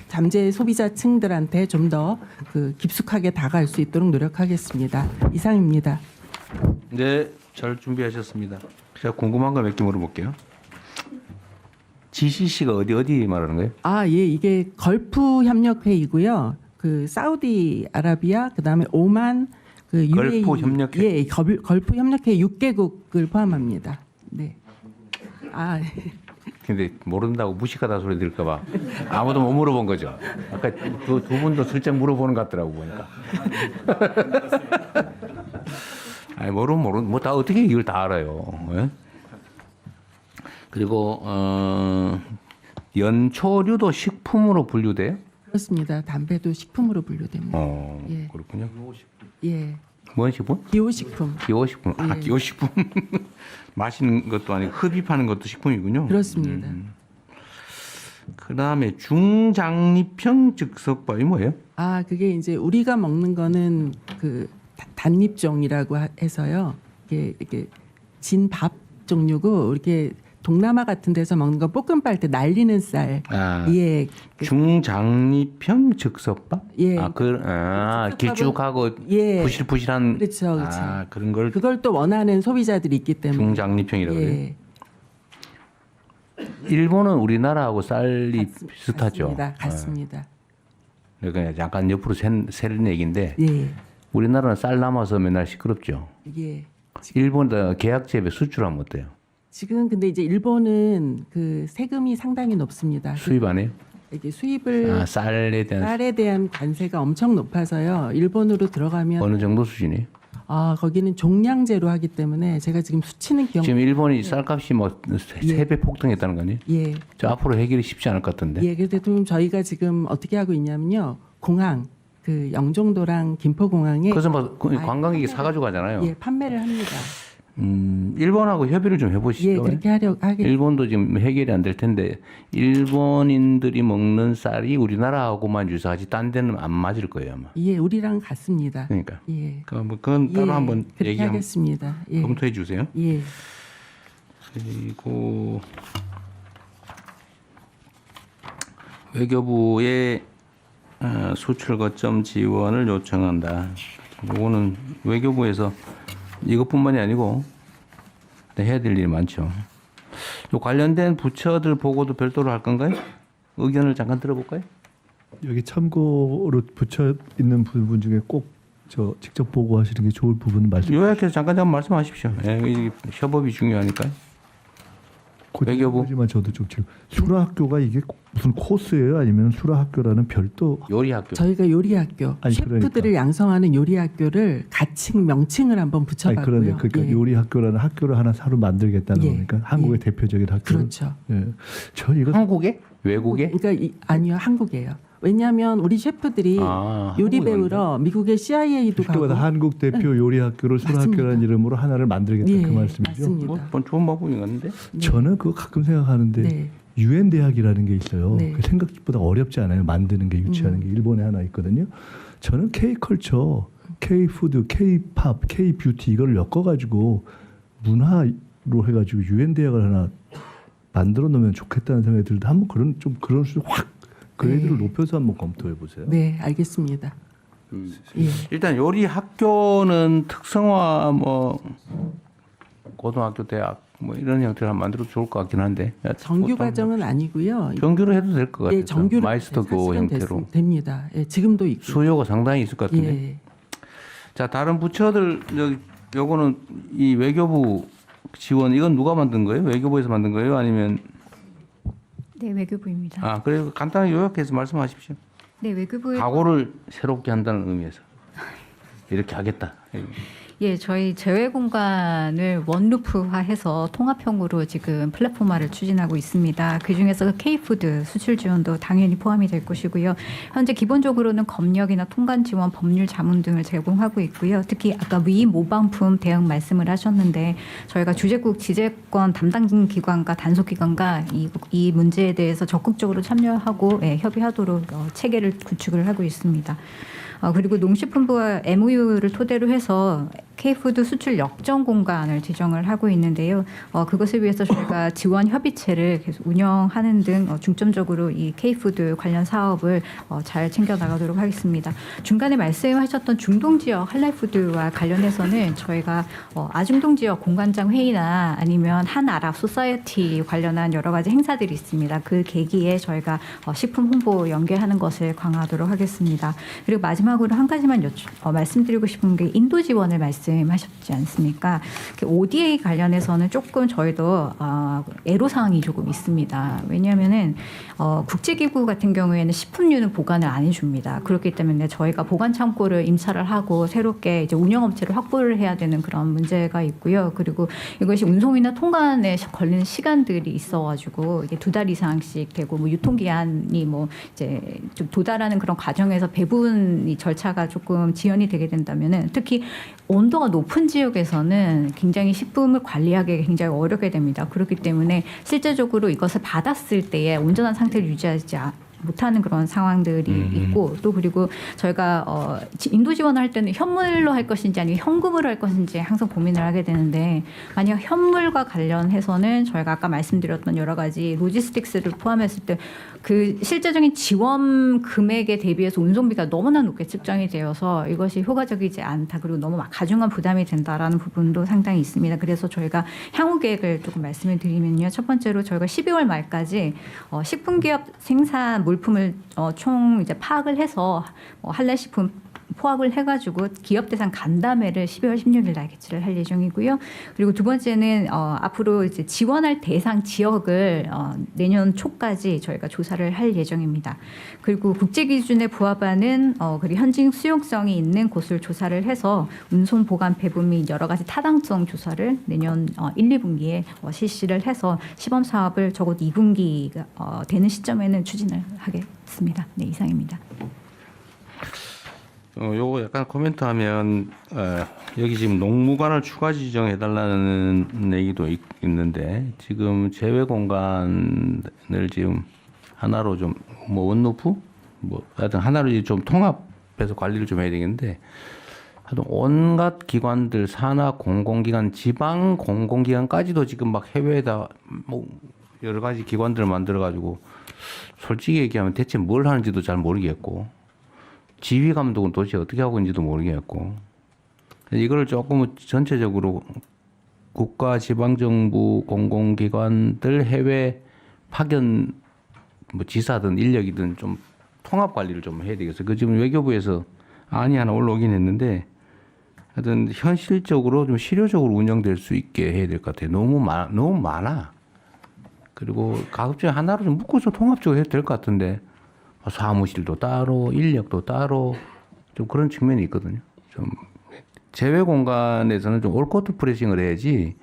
잠재 소비자층들한테 좀 더 그 깊숙하게 다가갈 수 있도록 노력하겠습니다. 이상입니다. 네, 잘 준비하셨습니다. 제가 궁금한 거 몇 개 물어볼게요. GCC가 어디 말하는 거예요? 예, 이게 걸프 협력 회의고요. 그 사우디아라비아, 그다음에 오만, 그 UAE, 걸프 협력회? 예, 걸프 협력회 6개국을 포함합니다. 네. 근데 모른다고 무식하다 소리 들을까 봐 아무도 못 물어본 거죠. 아까 두 분도 슬쩍 물어보는 것 같더라고 보니까. 아니 모르면 뭐 다 어떻게 이걸 다 알아요. 예? 그리고 연초류도 식품으로 분류돼요? 그렇습니다. 담배도 식품으로 분류됩니다. 예. 그렇군요. 예. 뭔 식품? 기호식품. 기호식품. 예. 기호식품. 마시는 것도 아니고 흡입하는 것도 식품이군요. 그렇습니다. 그다음에 중장립형 즉석밥이 뭐예요? 그게 이제 우리가 먹는 거는 그 단립종이라고 해서요. 이게 진밥 종류고 이렇게 동남아 같은 데서 먹는 거 볶음밥 할 때 날리는 쌀. 예. 중장립형 즉석밥? 예. 길쭉하고 예. 부실부실한. 그렇죠, 그렇죠. 그런 걸 그걸 또 원하는 소비자들이 있기 때문에. 중장립형이라고 그래요. 예. 일본은 우리나라하고 쌀이 비슷하죠. 같습니다. 그러니까 약간 옆으로 새는 얘기인데 예. 우리나라는 쌀 남아서 맨날 시끄럽죠. 예. 일본은 계약재배 수출하면 어때요? 지금 근데 이제 일본은 그 세금이 상당히 높습니다. 수입 안 해요? 이게 수입을 쌀에 대한 관세가 엄청 높아서요. 일본으로 들어가면 어느 정도 수준이에요? 거기는 종량제로 하기 때문에 제가 지금 수치는 기억. 지금 일본이 쌀값이 뭐 예. 3배 폭등했다는 거 아니에요? 예. 저 앞으로 해결이 쉽지 않을 것 같은데. 예. 그래서 대통령 저희가 지금 어떻게 하고 있냐면요. 공항 그 영종도랑 김포공항에 그래서 막 관광객이 사가지고 가잖아요. 예, 판매를 합니다. 일본하고 협의를 좀 해보시죠. 예, 그렇게 하겠습니다. 일본도 지금 해결이 안 될 텐데 일본인들이 먹는 쌀이 우리나라하고만 유사하지 딴 데는 안 맞을 거예요 아마. 예, 우리랑 같습니다. 그러니까. 예. 그건 따로 예, 한번 그렇게 얘기 하겠습니다. 예. 검토해 주세요. 예. 그리고 외교부에 수출 거점 지원을 요청한다. 이거는 외교부에서 이것뿐만이 아니고 해야 될 일이 많죠. 요 관련된 부처들 보고도 별도로 할 건가요? 의견을 잠깐 들어볼까요? 여기 참고로 붙여 있는 부분 중에 꼭 저 직접 보고하시는 게 좋을 부분 말씀. 요약해서 잠깐 말씀하십시오. 이 협업이 중요하니까요. 외교부. 하지만 저도 좀 지금 수라학교가 이게 무슨 코스예요? 아니면 수라학교라는 별도 요리학교. 저희가 요리학교 아니, 셰프들을 그러니까. 양성하는 요리학교를 가칭 명칭을 한번 붙여봤고요. 그런데 그러니까 예. 요리학교라는 학교를 하나 새로 만들겠다는 예. 거니까 한국의 예. 대표적인 학교. 그렇죠. 예. 저 이거 한국에? 외국에? 그러니까 아니요, 한국이에요. 왜냐하면 우리 셰프들이 요리 한국에 배우러 미국의 CIA도 가고 그때마다 한국 대표 요리학교를 수라학교라는 맞습니다. 이름으로 하나를 만들겠다 예, 그 말씀이죠. 맞습니다. 뭐 좋은 방법인 건데. 저는 그거 가끔 생각하는데 네. 유엔 대학이라는 게 있어요. 네. 그 생각보다 어렵지 않아요. 만드는 게 유치하는 게 일본에 하나 있거든요. 저는 K 컬처, K 푸드, K 팝, K 뷰티 이걸 엮어가지고 문화로 해가지고 유엔 대학을 하나 만들어 놓으면 좋겠다는 생각이 들는데 한번 그런 수준 확 그레이드를 네. 높여서 한번 검토해 보세요. 네, 알겠습니다. 예. 일단 요리 학교는 특성화 뭐 고등학교, 대학 뭐 이런 형태로 한번 만들어 좋을 것 같긴 한데 정규 과정은 아니고요. 정규로 해도 될 것 같아요. 예, 정규로 마이스터교 사실은 형태로 됩니다. 예, 지금도 있고. 수요가 상당히 있을 것 같은데. 예. 자, 다른 부처들 요거는 이 외교부 지원 이건 누가 만든 거예요? 외교부에서 만든 거예요? 아니면 네, 외교부입니다. 그래요. 간단하게 요약해서 말씀하십시오. 네, 외교부의 각오를 새롭게 한다는 의미에서 이렇게 하겠다. 예, 저희 제외 공간을 원루프화해서 통합형으로 지금 플랫폼화를 추진하고 있습니다. 그 중에서 K푸드 수출 지원도 당연히 포함이 될 것이고요. 현재 기본적으로는 검역이나 통관 지원, 법률 자문 등을 제공하고 있고요. 특히 아까 위 모방품 대응 말씀을 하셨는데 저희가 주재국 지재권 담당 기관과 단속 기관과 이 문제에 대해서 적극적으로 참여하고 협의하도록 체계를 구축을 하고 있습니다. 그리고 농식품부와 MOU를 토대로 해서 K푸드 수출 역전 공간을 지정을 하고 있는데요. 그것을 위해서 저희가 지원 협의체를 계속 운영하는 등 중점적으로 이 K푸드 관련 사업을 잘 챙겨 나가도록 하겠습니다. 중간에 말씀하셨던 중동 지역 할랄푸드와 관련해서는 저희가 아중동 지역 공관장 회의나 아니면 한 아랍 소사이어티 관련한 여러 가지 행사들이 있습니다. 그 계기에 저희가 식품 홍보 연계하는 것을 강화하도록 하겠습니다. 그리고 마지막으로 한 가지만 말씀드리고 싶은 게 인도 지원을 말씀하셨지 않습니까? ODA 관련해서는 조금 저희도 애로사항이 조금 있습니다. 왜냐하면은 국제기구 같은 경우에는 식품류는 보관을 안 해줍니다. 그렇기 때문에 저희가 보관 창고를 임차를 하고 새롭게 이제 운영업체를 확보를 해야 되는 그런 문제가 있고요. 그리고 이것이 운송이나 통관에 걸리는 시간들이 있어가지고 이게 2달 이상씩 되고 뭐 유통기한이 뭐 이제 좀 도달하는 그런 과정에서 배분 절차가 조금 지연이 되게 된다면은 특히 온도가 높은 지역에서는 굉장히 식품을 관리하기 굉장히 어렵게 됩니다. 그렇기 때문에 실제적으로 이것을 받았을 때에 온전한 상태를 유지하지 못하는 그런 상황들이 있고 또 그리고 저희가 인도 지원을 할 때는 현물로 할 것인지 아니면 현금으로 할 것인지 항상 고민을 하게 되는데 만약 현물과 관련해서는 저희가 아까 말씀드렸던 여러 가지 로지스틱스를 포함했을 때 그 실제적인 지원 금액에 대비해서 운송비가 너무나 높게 측정이 되어서 이것이 효과적이지 않다. 그리고 너무 가중한 부담이 된다라는 부분도 상당히 있습니다. 그래서 저희가 향후 계획을 조금 말씀을 드리면요. 첫 번째로 저희가 12월 말까지 식품기업 생산 물품을 총 이제 파악을 해서 할랄식품 포함을 해가지고 기업 대상 간담회를 12월 16일 날 개최를 할 예정이고요. 그리고 두 번째는 앞으로 이제 지원할 대상 지역을 내년 초까지 저희가 조사를 할 예정입니다. 그리고 국제 기준에 부합하는 그리고 현지 수용성이 있는 곳을 조사를 해서 운송 보관 배분 및 여러 가지 타당성 조사를 내년 1, 2분기에 실시를 해서 시범 사업을 적어도 2분기가 되는 시점에는 추진을 하겠습니다. 네, 이상입니다. 요거 약간 코멘트하면 여기 지금 농무관을 추가 지정해달라는 얘기도 있는데 지금 제외 공간을 지금 하나로 좀 뭐 원루프 뭐 하여튼 하나로 좀 통합해서 관리를 좀 해야 되겠는데 하여튼 온갖 기관들 산하 공공기관 지방 공공기관까지도 지금 막 해외에다 뭐 여러 가지 기관들을 만들어 가지고 솔직히 얘기하면 대체 뭘 하는지도 잘 모르겠고 지휘 감독은 도대체 어떻게 하고 있는지도 모르겠고 이걸 조금 전체적으로 국가 지방정부 공공기관들 해외 파견 뭐 지사든 인력이든 좀 통합 관리를 좀 해야 되겠어요. 그 지금 외교부에서 안이 하나 올라오긴 했는데 하여튼 현실적으로 좀 실효적으로 운영될 수 있게 해야 될 것 같아요. 너무 많아. 그리고 가급적 하나로 좀 묶어서 통합적으로 해도 될 것 같은데 사무실도 따로 인력도 따로 좀 그런 측면이 있거든요. 좀 제외 공간에서는 좀 올코트 프레싱을 해야지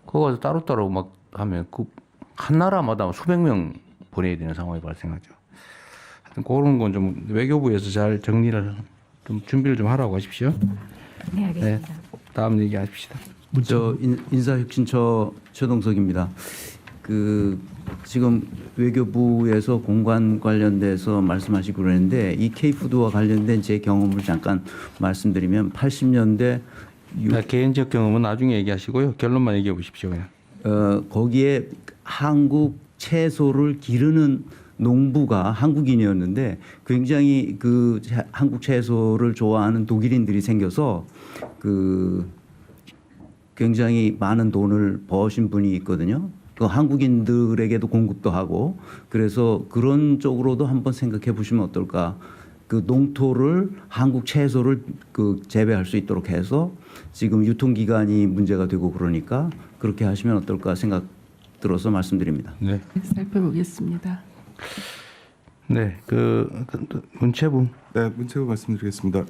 거기 가서 따로따로 막 하면 그 한 나라마다 수백 명 보내야 되는 상황이 발생하죠. 하여튼 그런 건 좀 외교부에서 잘 정리를 좀 준비를 좀 하라고 하십시오. 네, 알겠습니다. 네, 다음 얘기하십시다. 저 인사혁신처 최동석입니다. 그 지금 외교부에서 공관 관련돼서 말씀하시고 그러는데 이 K푸드와 관련된 제 경험을 잠깐 말씀드리면 80년대 개인적 경험은 나중에 얘기하시고요. 결론만 얘기해 보십시오. 그냥. 거기에 한국 채소를 기르는 농부가 한국인이었는데 굉장히 그 한국 채소를 좋아하는 독일인들이 생겨서 그 굉장히 많은 돈을 버신 분이 있거든요. 그 한국인들에게도 공급도 하고 그래서 그런 쪽으로도 한번 생각해 보시면 어떨까. 그 농토를 한국 채소를 그 재배할 수 있도록 해서 지금 유통기간이 문제가 되고 그러니까 그렇게 하시면 어떨까 생각 들어서 말씀드립니다. 네. 살펴보겠습니다. 네. 문체부. 네, 문체부 말씀드리겠습니다.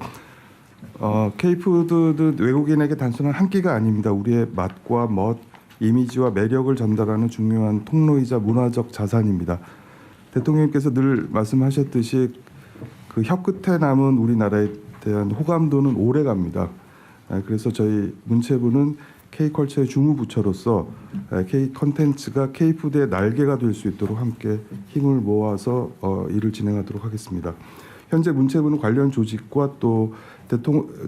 K푸드는 외국인에게 단순한 한 끼가 아닙니다. 우리의 맛과 멋, 이미지와 매력을 전달하는 중요한 통로이자 문화적 자산입니다. 대통령님께서 늘 말씀하셨듯이 그 혀끝에 남은 우리나라에 대한 호감도는 오래 갑니다. 그래서 저희 문체부는 K컬처의 주무부처로서 K 컨텐츠가 K푸드의 날개가 될 수 있도록 함께 힘을 모아서 일을 진행하도록 하겠습니다. 현재 문체부는 관련 조직과 또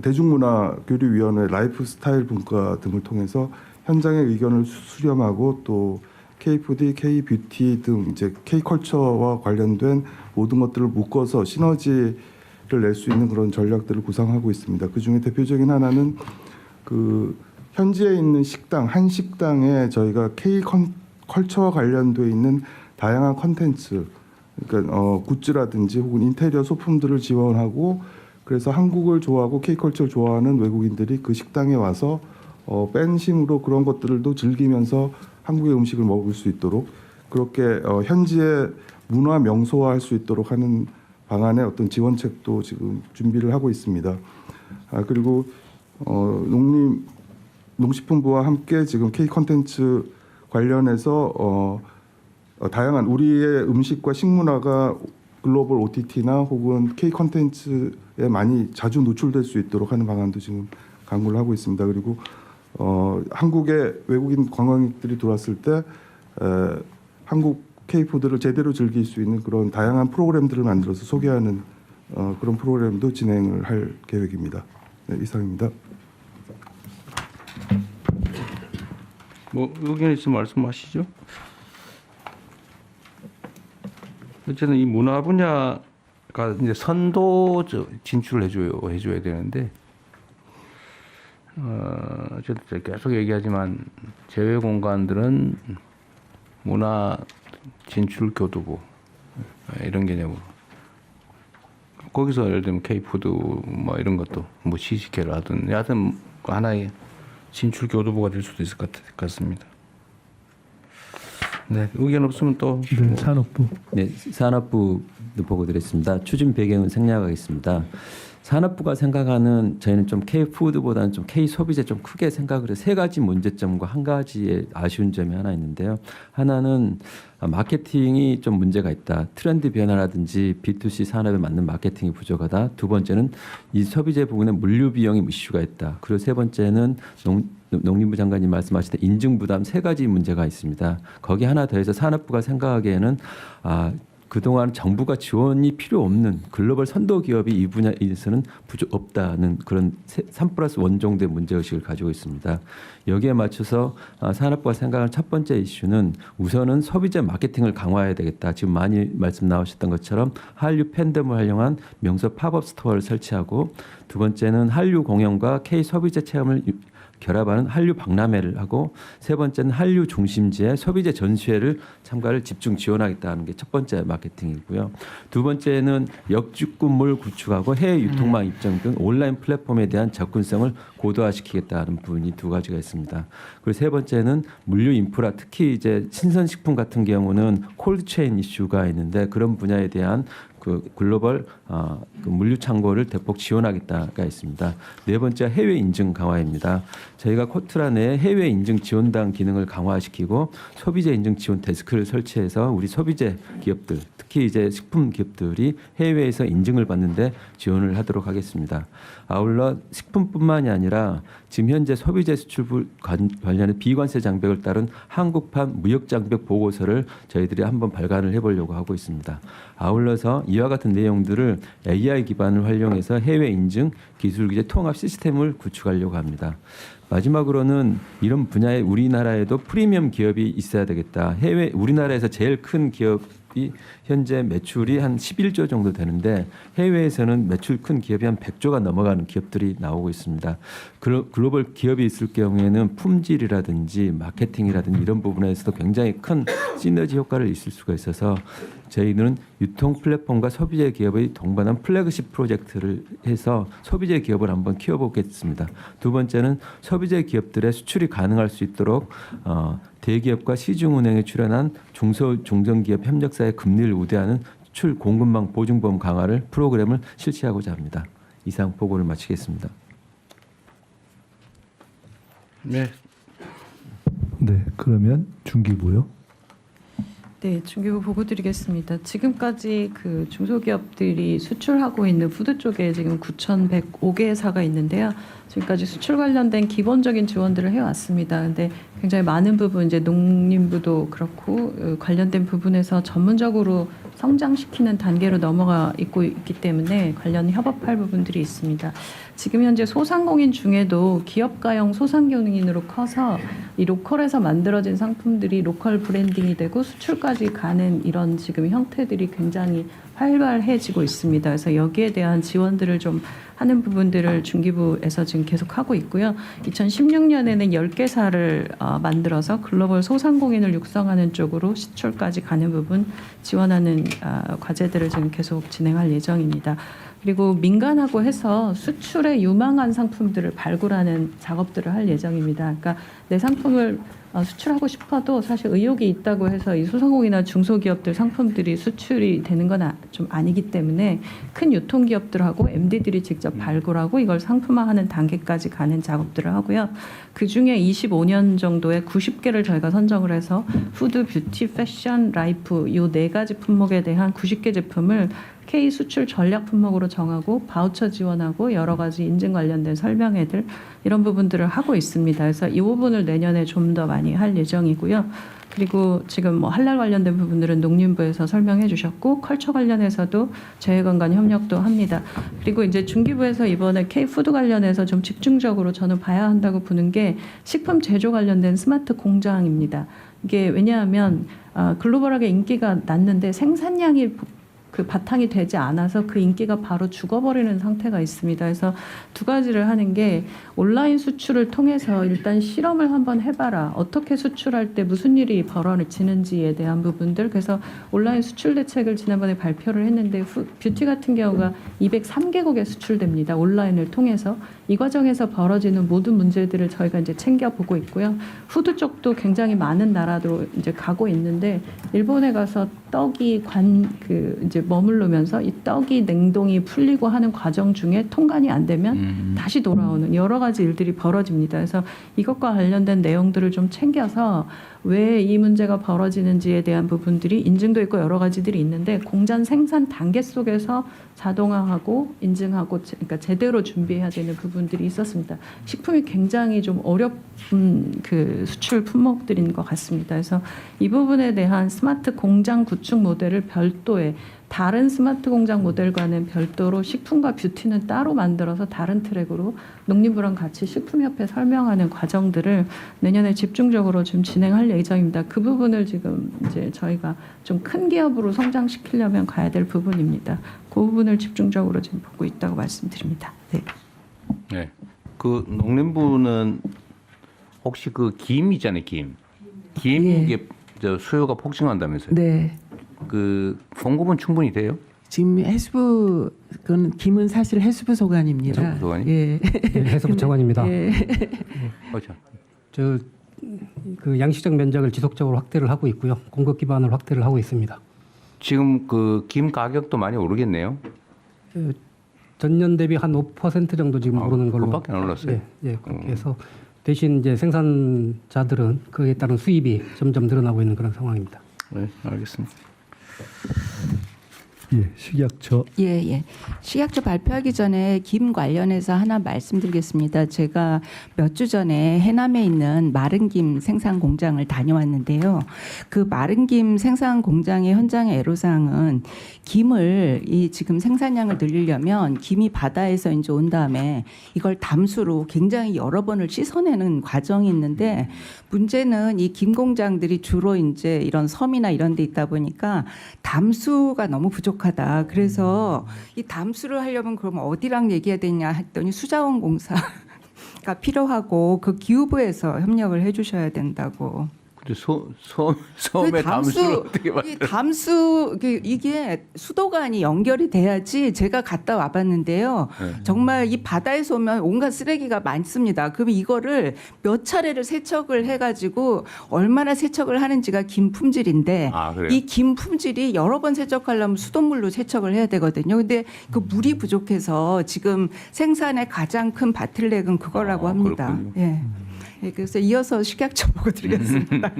대중문화교류위원회, 라이프스타일 분과 등을 통해서 현장의 의견을 수렴하고 또 K푸드, K뷰티 등 이제 K컬처와 관련된 모든 것들을 묶어서 시너지를 낼 수 있는 그런 전략들을 구상하고 있습니다. 그 중에 대표적인 하나는 그 현지에 있는 식당, 한 식당에 저희가 K컬처와 관련돼 있는 다양한 컨텐츠, 그러니까 굿즈라든지 혹은 인테리어 소품들을 지원하고 그래서 한국을 좋아하고 K컬처를 좋아하는 외국인들이 그 식당에 와서 팬심으로 그런 것들도 즐기면서 한국의 음식을 먹을 수 있도록 그렇게 현지의 문화 명소화할 수 있도록 하는 방안의 어떤 지원책도 지금 준비를 하고 있습니다. 그리고 농식품부와 함께 지금 K 컨텐츠 관련해서 다양한 우리의 음식과 식문화가 글로벌 OTT나 혹은 K 컨텐츠에 많이 자주 노출될 수 있도록 하는 방안도 지금 강구를 하고 있습니다. 그리고 한국에 외국인 관광객들이 들어왔을 때 한국 K푸드를 제대로 즐길 수 있는 그런 다양한 프로그램들을 만들어서 소개하는 그런 프로그램도 진행을 할 계획입니다. 네, 이상입니다. 뭐 의견 있으면 말씀하시죠. 어쨌든 이 문화 분야가 이제 선도 진출을 해줘야 되는데 어쨌든 계속 얘기하지만 제외 공간들은 문화 진출 교두부 이런 개념으로 거기서 예를 들면 K푸드 뭐 이런 것도 뭐 시식회를 하든 여하튼 하나의 진출 교두부가 될 수도 있을 것 같습니다. 네, 의견 없으면 또 네, 산업부. 네, 산업부 보고 드렸습니다. 추진 배경은 생략하겠습니다. 산업부가 생각하는 저희는 좀 K푸드보다는 좀 K소비재 좀 크게 생각을 해서 세 가지 문제점과 한 가지의 아쉬운 점이 하나 있는데요. 하나는 마케팅이 좀 문제가 있다. 트렌드 변화라든지 B2C 산업에 맞는 마케팅이 부족하다. 두 번째는 이 소비재 부분에 물류 비용이 이슈가 있다. 그리고 세 번째는 농림부 장관님 말씀하실 때 인증 부담 세 가지 문제가 있습니다. 거기 하나 더해서 산업부가 생각하기에는 그동안 정부가 지원이 필요 없는 글로벌 선도 기업이 이 분야에서는 없다는 그런 3+1 정도의 문제의식을 가지고 있습니다. 여기에 맞춰서 산업부가 생각하는 첫 번째 이슈는 우선은 소비재 마케팅을 강화해야 되겠다. 지금 많이 말씀 나오셨던 것처럼 한류 팬덤을 활용한 명소 팝업 스토어를 설치하고 두 번째는 한류 공연과 K 소비재 체험을 결합하는 한류 박람회를 하고 세 번째는 한류 중심지의 소비재 전시회를 참가를 집중 지원하겠다는 게 첫 번째 마케팅이고요. 두 번째는 역주권물 구축하고 해외 유통망 입점 등 온라인 플랫폼에 대한 접근성을 고도화시키겠다는 부분이 두 가지가 있습니다. 그리고 세 번째는 물류 인프라 특히 이제 신선식품 같은 경우는 콜드체인 이슈가 있는데 그런 분야에 대한 그 글로벌 그 물류 창고를 대폭 지원하겠다가 있습니다. 네 번째 해외 인증 강화입니다. 저희가 코트라 내에 해외 인증 지원당 기능을 강화시키고 소비재 인증 지원 데스크를 설치해서 우리 소비재 기업들 특히 이제 식품 기업들이 해외에서 인증을 받는데 지원을 하도록 하겠습니다. 아울러 식품뿐만이 아니라 지금 현재 소비재 수출부 관련해 비관세 장벽을 따른 한국판 무역 장벽 보고서를 저희들이 한번 발간을 해보려고 하고 있습니다. 아울러서 이와 같은 내용들을 AI 기반을 활용해서 해외 인증, 기술 규제 통합 시스템을 구축하려고 합니다. 마지막으로는 이런 분야에 우리나라에도 프리미엄 기업이 있어야 되겠다. 우리나라에서 제일 큰 기업이 현재 매출이 한 11조 정도 되는데 해외에서는 매출 큰 기업이 한 100조가 넘어가는 기업들이 나오고 있습니다. 글로벌 기업이 있을 경우에는 품질이라든지 마케팅이라든지 이런 부분에서도 굉장히 큰 시너지 효과를 있을 수가 있어서 저희는 유통 플랫폼과 소비재 기업의 동반한 플래그십 프로젝트를 해서 소비재 기업을 한번 키워보겠습니다. 두 번째는 소비재 기업들의 수출이 가능할 수 있도록 대기업과 시중은행에 출연한 중소중견기업 협력사의 금리를 우대하는 수출 공급망 보증보험 강화를 프로그램을 실시하고자 합니다. 이상 보고를 마치겠습니다. 네. 네, 그러면 중기부요. 네, 중기부 보고 드리겠습니다. 지금까지 그 중소기업들이 수출하고 있는 푸드 쪽에 지금 9,105개 회사가 있는데요. 지금까지 수출 관련된 기본적인 지원들을 해왔습니다. 근데 굉장히 많은 부분 이제 농림부도 그렇고 관련된 부분에서 전문적으로 성장시키는 단계로 넘어가 있기 때문에 관련 협업할 부분들이 있습니다. 지금 현재 소상공인 중에도 기업가형 소상공인으로 커서 이 로컬에서 만들어진 상품들이 로컬 브랜딩이 되고 수출까지 가는 이런 지금 형태들이 굉장히 활발해지고 있습니다. 그래서 여기에 대한 지원들을 좀 하는 부분들을 중기부에서 지금 계속 하고 있고요. 2016년에는 10개사를 만들어서 글로벌 소상공인을 육성하는 쪽으로 수출까지 가는 부분 지원하는 과제들을 지금 계속 진행할 예정입니다. 그리고 민간하고 해서 수출에 유망한 상품들을 발굴하는 작업들을 할 예정입니다. 그러니까 내 상품을 수출하고 싶어도 사실 의욕이 있다고 해서 이 소상공인이나 중소기업들 상품들이 수출이 되는 건 좀 아니기 때문에 큰 유통기업들하고 MD들이 직접 발굴하고 이걸 상품화하는 단계까지 가는 작업들을 하고요. 그중에 25년 정도에 90개를 저희가 선정을 해서 푸드, 뷰티, 패션, 라이프 이 4가지 품목에 대한 90개 제품을 K 수출 전략 품목으로 정하고 바우처 지원하고 여러 가지 인증 관련된 설명회들 이런 부분들을 하고 있습니다. 그래서 이 부분을 내년에 좀 더 많이 할 예정이고요. 그리고 지금 뭐 할랄 관련된 부분들은 농림부에서 설명해 주셨고 컬처 관련해서도 재해관 협력도 합니다. 그리고 이제 중기부에서 이번에 K푸드 관련해서 좀 집중적으로 저는 봐야 한다고 보는 게 식품 제조 관련된 스마트 공장입니다. 이게 왜냐하면 글로벌하게 인기가 났는데 생산량이 그 바탕이 되지 않아서 그 인기가 바로 죽어버리는 상태가 있습니다. 그래서 두 가지를 하는 게 온라인 수출을 통해서 일단 실험을 한번 해봐라. 어떻게 수출할 때 무슨 일이 벌어지는지에 대한 부분들. 그래서 온라인 수출 대책을 지난번에 발표를 했는데 뷰티 같은 경우가 203개국에 수출됩니다. 온라인을 통해서. 이 과정에서 벌어지는 모든 문제들을 저희가 이제 챙겨보고 있고요. 푸드 쪽도 굉장히 많은 나라로 이제 가고 있는데 일본에 가서 떡이 이제 머무르면서 이 떡이 냉동이 풀리고 하는 과정 중에 통관이 안 되면 다시 돌아오는 여러 가지 일들이 벌어집니다. 그래서 이것과 관련된 내용들을 좀 챙겨서 왜 이 문제가 벌어지는지에 대한 부분들이 인증도 있고 여러 가지들이 있는데 공장 생산 단계 속에서 자동화하고 인증하고 그러니까 제대로 준비해야 되는 부분들이 있었습니다. 식품이 굉장히 좀 어렵은 그 수출 품목들인 것 같습니다. 그래서 이 부분에 대한 스마트 공장 구축 모델을 별도의 다른 스마트 공장 모델과는 별도로 식품과 뷰티는 따로 만들어서 다른 트랙으로 농림부랑 같이 식품협회 설명하는 과정들을 내년에 집중적으로 좀 진행할 예정입니다. 그 부분을 지금 이제 저희가 좀 큰 기업으로 성장시키려면 가야 될 부분입니다. 그 부분을 집중적으로 지금 보고 있다고 말씀드립니다. 네. 네. 그 농림부는 혹시 그 김 있잖아요, 김. 이게 수요가 폭증한다면서요? 네. 그 공급은 충분히 돼요? 지금 해수부 그건 김은 사실 해수부 소관입니다. 해수부 소관이? 예. 네, 해수부 차관입니다. 예. 그 양식적 면적을 지속적으로 확대를 하고 있고요. 공급 기반을 확대를 하고 있습니다. 지금 그 김 가격도 많이 오르겠네요. 전년 대비 한 5% 정도 지금 오르는 걸로. 그밖에 안 올랐어요. 예, 그렇게 해서 대신 이제 생산자들은 그에 따른 수입이 점점 늘어나고 있는 그런 상황입니다. 네, 알겠습니다. 예, 식약처. 예. 식약처 발표하기 전에 김 관련해서 하나 말씀드리겠습니다. 제가 몇 주 전에 해남에 있는 마른 김 생산 공장을 다녀왔는데요. 그 마른 김 생산 공장의 현장의 애로사항은 김을 이 지금 생산량을 늘리려면 김이 바다에서 이제 온 다음에 이걸 담수로 굉장히 여러 번을 씻어내는 과정이 있는데 문제는 이 김 공장들이 주로 이제 이런 섬이나 이런 데 있다 보니까 담수가 너무 부족하다. 그래서 이 담수를 하려면 그럼 어디랑 얘기해야 되냐 했더니 수자원공사가 필요하고 그 기후부에서 협력을 해 주셔야 된다고. 근데 섬에 담수를 어떻게 이 담수 이게 수도관이 연결이 돼야지. 제가 갔다 와봤는데요. 정말 이 바다에서 오면 온갖 쓰레기가 많습니다. 그럼 이거를 몇 차례를 세척을 해가지고 얼마나 세척을 하는지가 김 품질인데 이 김 품질이 여러 번 세척하려면 수돗물로 세척을 해야 되거든요. 근데 그 물이 부족해서 지금 생산의 가장 큰 바틀렉은 그거라고 합니다. 예. 예, 그래서 이어서 식약처 보고 드리겠습니다.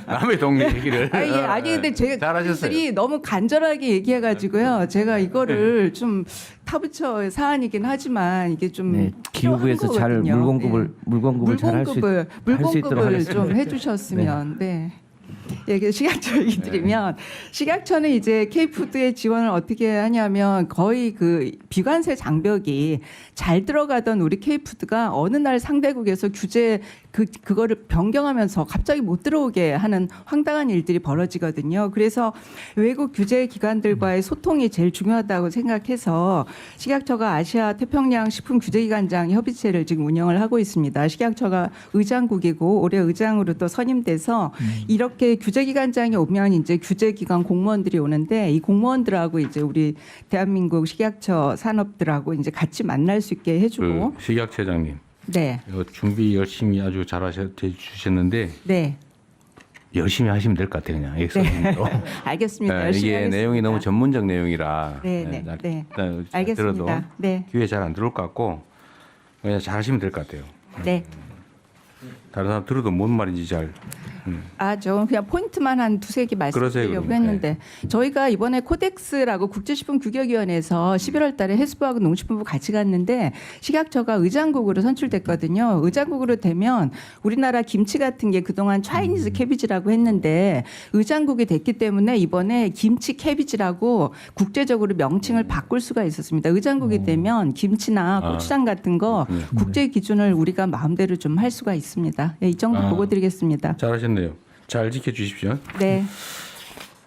남의 동네 얘기를. 아니 근데 제가 들이 너무 간절하게 얘기해가지고요. 제가 이거를 좀 타부처 사안이긴 하지만 이게 좀 기후부에서 잘 물공급을 잘 할 수 있도록 하겠습니다. 좀 해주셨으면. 네. 예, 식약처 얘기 드리면 식약처는 이제 K푸드의 지원을 어떻게 하냐면 거의 그 비관세 장벽이 잘 들어가던 우리 K푸드가 어느 날 상대국에서 규제 그거를 변경하면서 갑자기 못 들어오게 하는 황당한 일들이 벌어지거든요. 그래서 외국 규제 기관들과의 소통이 제일 중요하다고 생각해서 식약처가 아시아 태평양 식품 규제기관장 협의체를 지금 운영을 하고 있습니다. 식약처가 의장국이고 올해 의장으로 또 선임돼서 이렇게 규제기관장이 오면 이제 규제기관 공무원들이 오는데 이 공무원들하고 이제 우리 대한민국 식약처 산업들하고 이제 같이 만날 수 있게 해주고. 식약처장님. 네. 준비 열심히 아주 잘하셨는데. 네. 열심히 하시면 될 것 같아요, 그냥. 네. 알겠습니다. 열심히 이게 하겠습니다. 내용이 너무 전문적 내용이라. 네. 알겠습니다. 들어도 네. 귀에 잘 안 들어올 것 같고 그냥 잘하시면 될 것 같아요. 네. 다른 사람 들어도 뭔 말인지 잘. 저 그냥 포인트만 한 두세 개 말씀드리려고 그러세요, 했는데 저희가 이번에 코덱스라고 국제식품규격위원회에서 11월 달에 해수부하고 농식품부 같이 갔는데 식약처가 의장국으로 선출됐거든요. 의장국으로 되면 우리나라 김치 같은 게 그동안 차이니즈 캐비지라고 했는데 의장국이 됐기 때문에 이번에 김치 캐비지라고 국제적으로 명칭을 바꿀 수가 있었습니다. 의장국이 되면 김치나 고추장 같은 거 국제 기준을 우리가 마음대로 좀 할 수가 있습니다. 이 정도 보고 드리겠습니다. 잘하셨네요. 잘 지켜주십시오. 네.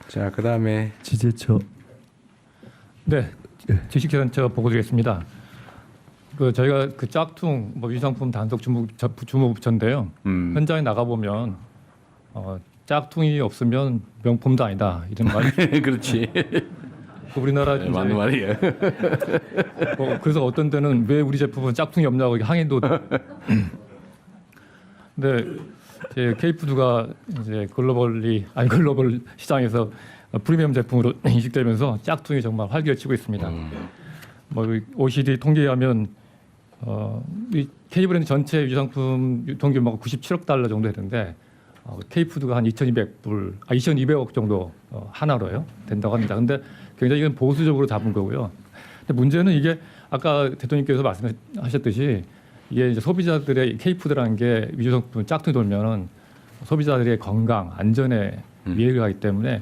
자, 그다음에 지제처. 네, 지식재단처 보고 드리겠습니다. 저희가 그 짝퉁 위생품 단속 주무부처인데요. 현장에 나가 보면 짝퉁이 없으면 명품도 아니다 이런 말이. 그렇지. 우리나라 맞는 말이에요. 그래서 어떤 때는 왜 우리 제품은 짝퉁이 없냐고 항의도. 근데 K푸드가 이제 글로벌 시장에서 프리미엄 제품으로 인식되면서 짝퉁이 정말 활기를 치고 있습니다. OECD 통계에 하면 이 K브랜드 전체 유상품 유통 규모가 97억 달러 정도 되는데 K푸드가 한 2,200억 정도 하나로요 된다고 합니다. 근데 굉장히 이건 보수적으로 잡은 거고요. 근데 문제는 이게 아까 대통령께서 말씀하셨듯이 이게 이제 소비자들의 K푸드라는 게 위조상품 짝퉁이 돌면은 소비자들의 건강, 안전에 위해가 가기 때문에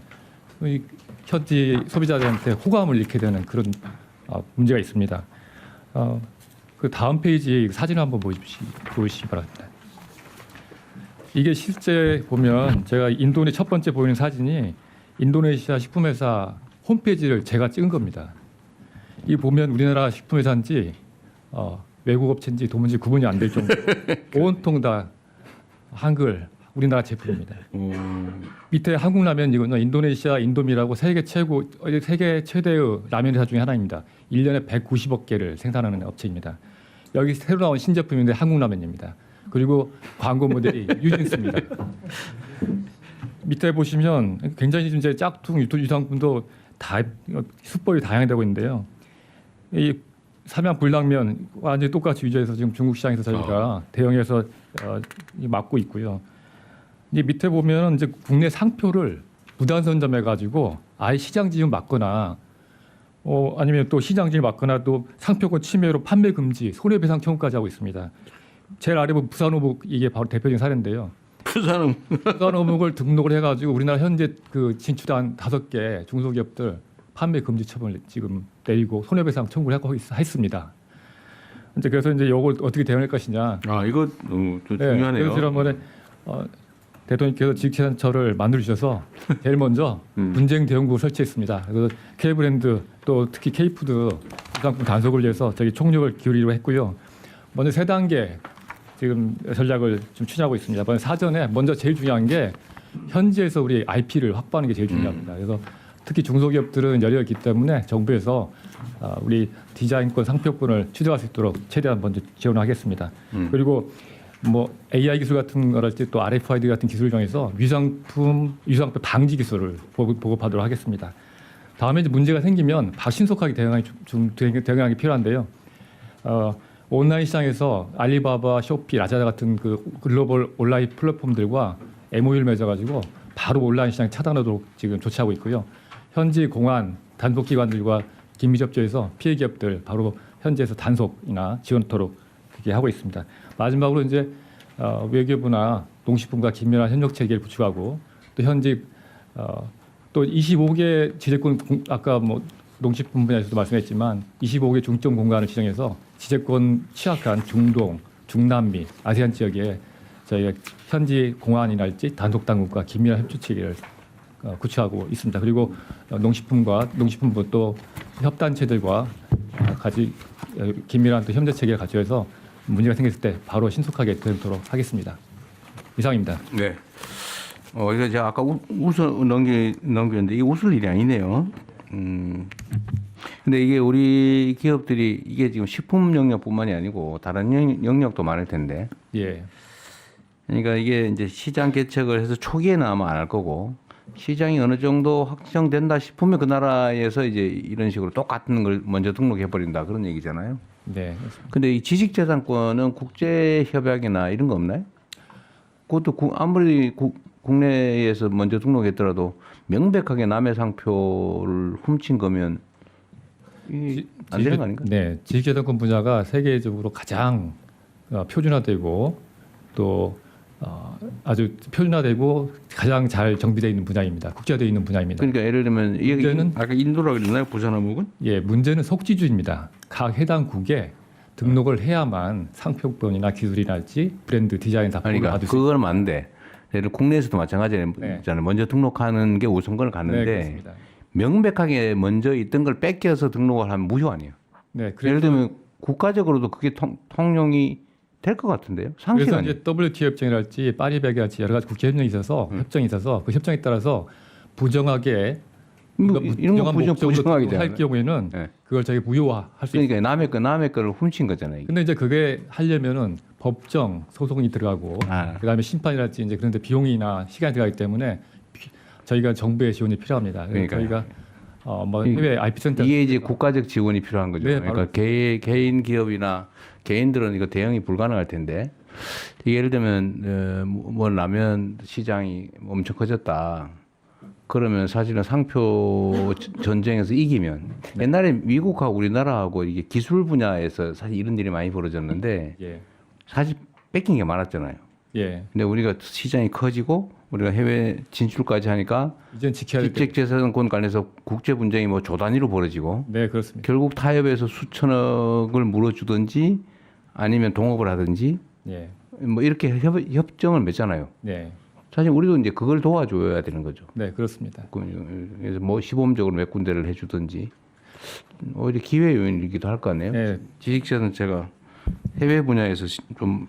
현지 소비자들한테 호감을 잃게 되는 그런 문제가 있습니다. 그 다음 페이지 사진을 한번 보시기 바랍니다. 이게 실제 보면 제가 인도네 첫 번째 보이는 사진이 인도네시아 식품회사 홈페이지를 제가 찍은 겁니다. 이 보면 우리나라 식품회사인지 외국 업체인지 도무지 구분이 안 될 정도 온통 다 한글 우리나라 제품입니다. 밑에 한국 라면 이거는 인도네시아 인도미라고 세계 최대의 라면 회사 중에 하나입니다. 1년에 190억 개를 생산하는 업체입니다. 여기 새로 나온 신제품인데 한국 라면입니다. 그리고 광고 모델이 유진스입니다. 밑에 보시면 굉장히 이제 짝퉁 유통상품도 다 수법이 다양되고 있는데요. 이 삼양 불닭면 완전히 똑같이 위조해서 지금 중국 시장에서 저희가 대형에서 맡고 있고요. 이제 밑에 보면 이제 국내 상표를 무단선점해 가지고 아예 시장 지분 막거나 아니면 또 시장질 막거나 또 상표권 침해로 판매 금지, 손해배상 청구까지 하고 있습니다. 제일 아래 보면 부산어묵 이게 바로 대표적인 사례인데요. 부산어묵을 등록을 해가지고 우리나라 현재 그 진출한 5개 중소기업들 판매 금지 처분을 지금 내리고 손해배상 청구를 하고 했습니다. 이제 그래서 이제 이걸 어떻게 대응할 것이냐. 이거 좀 중요하네요. 그래서 지난번에 대통령께서 지식재산처를 만들어 주셔서 제일 먼저 분쟁 대응국을 설치했습니다. 그래서 K브랜드 또 특히 K푸드 상품 단속을 위해서 저기 총력을 기울이기로 했고요. 먼저 3단계 지금 전략을 좀 추진하고 있습니다. 먼저 사전에 먼저 제일 중요한 게 현지에서 우리 IP를 확보하는 게 제일 중요합니다. 그래서 특히 중소기업들은 열려 있기 때문에 정부에서 우리 디자인권, 상표권을 취득할 수 있도록 최대한 먼저 지원하겠습니다. 그리고 뭐 AI 기술 같은 거랄지 또 RFID 같은 기술을 이용해서 위장품 방지 기술을 보급하도록 하겠습니다. 다음에 이제 문제가 생기면 바로 신속하게 대응하기 필요한데요. 온라인 시장에서 알리바바, 쇼피, 라자다 같은 그 글로벌 온라인 플랫폼들과 MOU를 맺어가지고 바로 온라인 시장 차단하도록 지금 조치하고 있고요. 현지 공안, 단속기관들과 긴밀 접촉해서 피해 기업들 바로 현지에서 단속이나 지원토록 그렇게 하고 있습니다. 마지막으로 이제 외교부나 농식품과 긴밀한 협력 체계를 구축하고 또 현지 또 25개 지재권 아까 뭐 농식품 분야에서도 말씀했지만 25개 중점 공간을 지정해서 지재권 취약한 중동, 중남미, 아세안 지역에 저희가 현지 공안이랄지 단속 당국과 긴밀한 협조 체계를 구축하고 있습니다. 그리고 농식품부 또 협단체들과 긴밀한 또 협조 체계를 갖춰서 문제가 생겼을 때 바로 신속하게 대응토록 하겠습니다. 이상입니다. 네. 이거 제가 아까 웃어 넘겼는데 이게 웃을 일이 아니네요. 근데 이게 우리 기업들이 이게 지금 식품 영역뿐만이 아니고 다른 영역도 많을 텐데. 예. 그러니까 이게 이제 시장 개척을 해서 초기에는 아마 안 할 거고 시장이 어느 정도 확정된다 싶으면 그 나라에서 이제 이런 식으로 똑같은 걸 먼저 등록해 버린다 그런 얘기잖아요. 네. 근데 이 지식재산권은 국제 협약이나 이런 거 없나요? 그것도 아무리 국내에서 먼저 등록했더라도 명백하게 남의 상표를 훔친 거면 안 되는 거 아닌가? 네, 지식재산권 분야가 세계적으로 가장 표준화되고 또 아주 표준화되고 가장 잘 정비되어 있는 분야입니다. 국제화되어 있는 분야입니다. 그러니까 예를 들면 문제는 아까 인도라고 그랬나요? 부산어묵은? 예, 문제는 속지주입니다. 각 해당국에 등록을 해야만 상표권이나 기술이랄지 브랜드 디자인 다 그러니까 받을 수 있습니다. 그건 맞는데 예를 국내에서도 마찬가지잖아요. 네. 먼저 등록하는 게 우선권을 갖는데 네, 명백하게 먼저 있던 걸 뺏겨서 등록을 하면 무효 아니에요. 네, 예를 들면 국가적으로도 그게 통용이 될 것 같은데요. 그래서 아니에요. 이제 WTO 협정이랄지 파리백이랄지 여러 가지 국제 협정이 있어서 그 협정에 따라서 부정하게 이런 거 부정하게 할 되잖아요. 경우에는 그걸 자기 무효화할 수 그러니까 남의 거를 훔친 거잖아요. 근데 이제 그게 하려면은 법정 소송이 들어가고 그다음에 심판이랄지 이제 그런데 비용이나 시간이 들어가기 때문에 저희가 정부의 지원이 필요합니다. 그러니까 저희가 뭐 해외 IP 센터 이게 이제 국가적 지원이 필요한 거죠. 네, 그러니까 개인 기업이나 개인들은 이거 대응이 불가능할 텐데 예를 들면 뭐 라면 시장이 엄청 커졌다. 그러면 사실은 상표 전쟁에서 이기면 옛날에 미국하고 우리나라하고 이게 기술 분야에서 사실 이런 일이 많이 벌어졌는데 사실 뺏긴 게 많았잖아요. 예. 근데 우리가 시장이 커지고 우리가 해외 진출까지 하니까 이제는 지켜야 될 지식재산권 관련해서 국제 분쟁이 뭐 조 단위로 벌어지고 네, 그렇습니다. 결국 타협에서 수천억을 물어주든지 아니면 동업을 하든지 예. 뭐 이렇게 협정을 맺잖아요. 네. 사실 우리도 이제 그걸 도와줘야 되는 거죠. 네, 그렇습니다. 그래서 뭐 시범적으로 몇 군데를 해주든지 오히려 기회 요인이기도 할 거 아니에요. 네. 지식재산은 제가 해외 분야에서 좀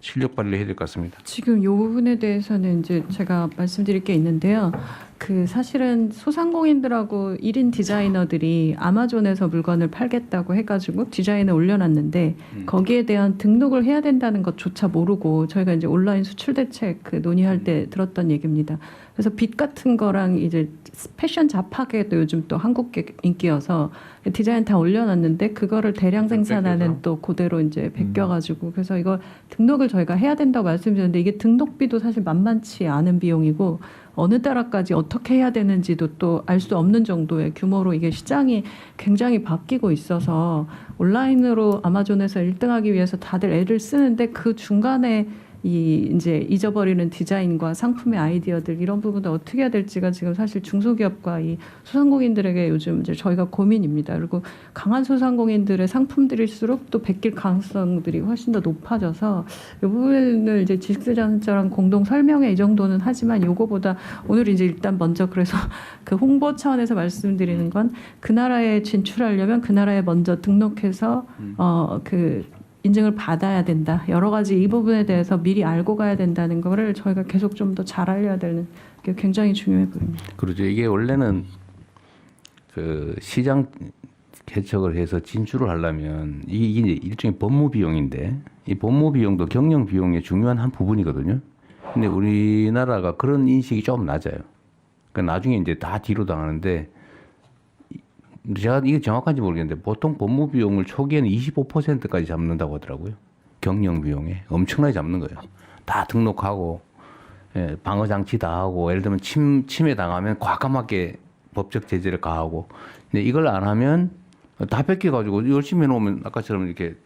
실력 발휘를 해야 될 것 같습니다. 지금 이 부분에 대해서는 이제 제가 말씀드릴 게 있는데요. 그 사실은 소상공인들하고 1인 디자이너들이 아마존에서 물건을 팔겠다고 해가지고 디자인을 올려놨는데 거기에 대한 등록을 해야 된다는 것조차 모르고 저희가 이제 온라인 수출 대책 그 논의할 때 들었던 얘기입니다. 그래서 빛 같은 거랑 이제 패션 잡화계도 요즘 또 한국계 인기여서 디자인 다 올려놨는데 그거를 대량 생산하는 또 그대로 이제 베껴가지고 그래서 이거 등록을 저희가 해야 된다고 말씀드렸는데 이게 등록비도 사실 만만치 않은 비용이고 어느 나라까지 어떻게 해야 되는지도 또 알 수 없는 정도의 규모로 이게 시장이 굉장히 바뀌고 있어서 온라인으로 아마존에서 1등하기 위해서 다들 애를 쓰는데 그 중간에 이 이제 잊어버리는 디자인과 상품의 아이디어들 이런 부분도 어떻게 해야 될지가 지금 사실 중소기업과 이 소상공인들에게 요즘 이제 저희가 고민입니다. 그리고 강한 소상공인들의 상품들일수록 또 베낄 가능성들이 훨씬 더 높아져서 이 부분을 이제 지식재산처럼 공동 설명회 이 정도는 하지만 요거보다 오늘 이제 일단 먼저 그래서 그 홍보 차원에서 말씀드리는 건 그 나라에 진출하려면 그 나라에 먼저 등록해서 그 인증을 받아야 된다. 여러 가지 이 부분에 대해서 미리 알고 가야 된다는 거를 저희가 계속 좀 더 잘 알려야 되는 게 굉장히 중요해 보입니다. 그렇죠. 이게 원래는 그 시장 개척을 해서 진출을 하려면 이게 이제 일종의 법무 비용인데 이 법무 비용도 경영 비용의 중요한 한 부분이거든요. 근데 우리나라가 그런 인식이 좀 낮아요. 그러니까 나중에 이제 다 뒤로 당하는데 제가 이게 정확한지 모르겠는데 보통 법무 비용을 초기에는 25%까지 잡는다고 하더라고요. 경영 비용에 엄청나게 잡는 거예요. 다 등록하고 방어 장치 다 하고 예를 들면 침해 당하면 과감하게 법적 제재를 가하고 근데 이걸 안 하면 다 뺏겨 가지고 열심히 해놓으면 아까처럼 이렇게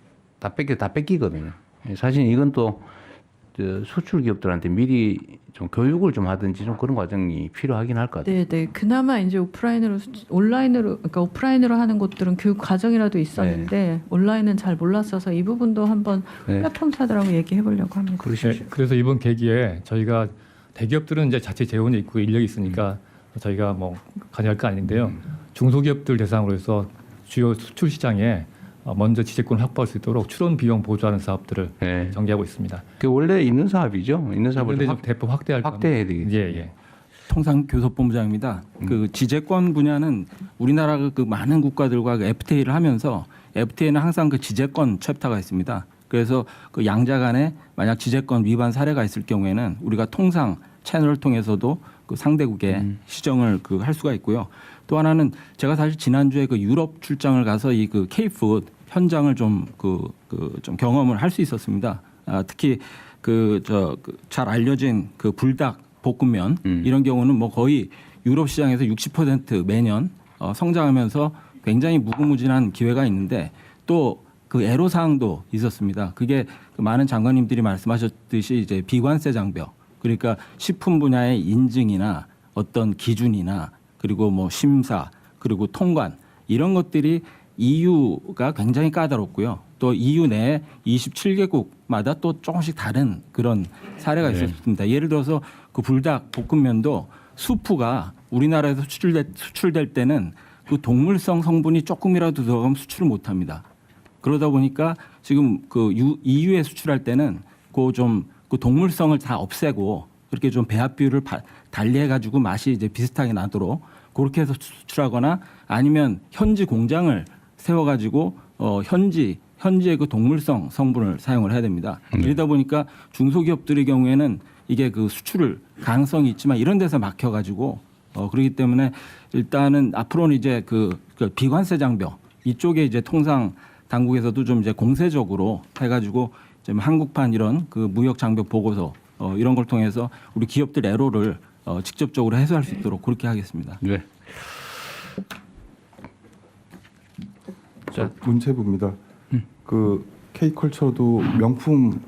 다 뺏기거든요. 사실 이건 또 수출 기업들한테 미리 좀 교육을 좀 하든지 좀 그런 과정이 필요하긴 할 것 같아요. 네. 그나마 이제 온라인으로 그러니까 오프라인으로 하는 곳들은 교육 과정이라도 있었는데 온라인은 잘 몰랐어서 이 부분도 한번 플랫폼사들하고 얘기해 보려고 합니다. 네, 그래서 이번 계기에 저희가 대기업들은 이제 자체 재원이 있고 인력이 있으니까 저희가 뭐 관여할 거 아닌데요. 중소기업들 대상으로 해서 주요 수출 시장에 먼저 지재권을 확보할 수 있도록 출원 비용 보조하는 사업들을 전개하고 있습니다. 그 원래 있는 사업이죠. 있는 사업을 대폭 확대해야 되겠죠. 예. 통상교섭본부장입니다. 그 지재권 분야는 우리나라가 그 많은 국가들과 그 FTA를 하면서 FTA는 항상 그 지재권 챕터가 있습니다. 그래서 그 양자 간에 만약 지재권 위반 사례가 있을 경우에는 우리가 통상 채널을 통해서도 그 상대국에 시정을 그 할 수가 있고요. 또 하나는 제가 사실 지난주에 그 유럽 출장을 가서 이 그 K푸드 현장을 좀 좀 경험을 할 수 있었습니다. 특히 잘 알려진 그 불닭 볶음면 이런 경우는 뭐 거의 유럽 시장에서 60% 매년 성장하면서 굉장히 무궁무진한 기회가 있는데 또 그 애로사항도 있었습니다. 그게 그 많은 장관님들이 말씀하셨듯이 이제 비관세 장벽 그러니까 식품 분야의 인증이나 어떤 기준이나 그리고 뭐 심사 그리고 통관 이런 것들이 EU가 굉장히 까다롭고요. 또 EU 내 27개국마다 또 조금씩 다른 그런 사례가 있었습니다. 예를 들어서 그 불닭 볶음면도 수프가 우리나라에서 수출될 때는 그 동물성 성분이 조금이라도 들어가면 수출을 못합니다. 그러다 보니까 지금 그 EU에 수출할 때는 그 동물성을 다 없애고 그렇게 좀 배합 비율을 달리해 가지고 맛이 이제 비슷하게 나도록 그렇게 해서 수출하거나 아니면 현지 공장을 세워 가지고 현지의 그 동물성 성분을 사용을 해야 됩니다. 이러다 보니까 중소기업들의 경우에는 이게 그 수출을 가능성이 있지만 이런 데서 막혀 가지고 그렇기 때문에 일단은 앞으로는 이제 그 비관세 장벽 이쪽에 이제 통상 당국에서도 좀 이제 공세적으로 해가지고 좀 한국판 이런 그 무역 장벽 보고서 이런 걸 통해서 우리 기업들 애로를 직접적으로 해소할 수 있도록 그렇게 하겠습니다. 네. 자, 문체부입니다. 그 K컬처도 명품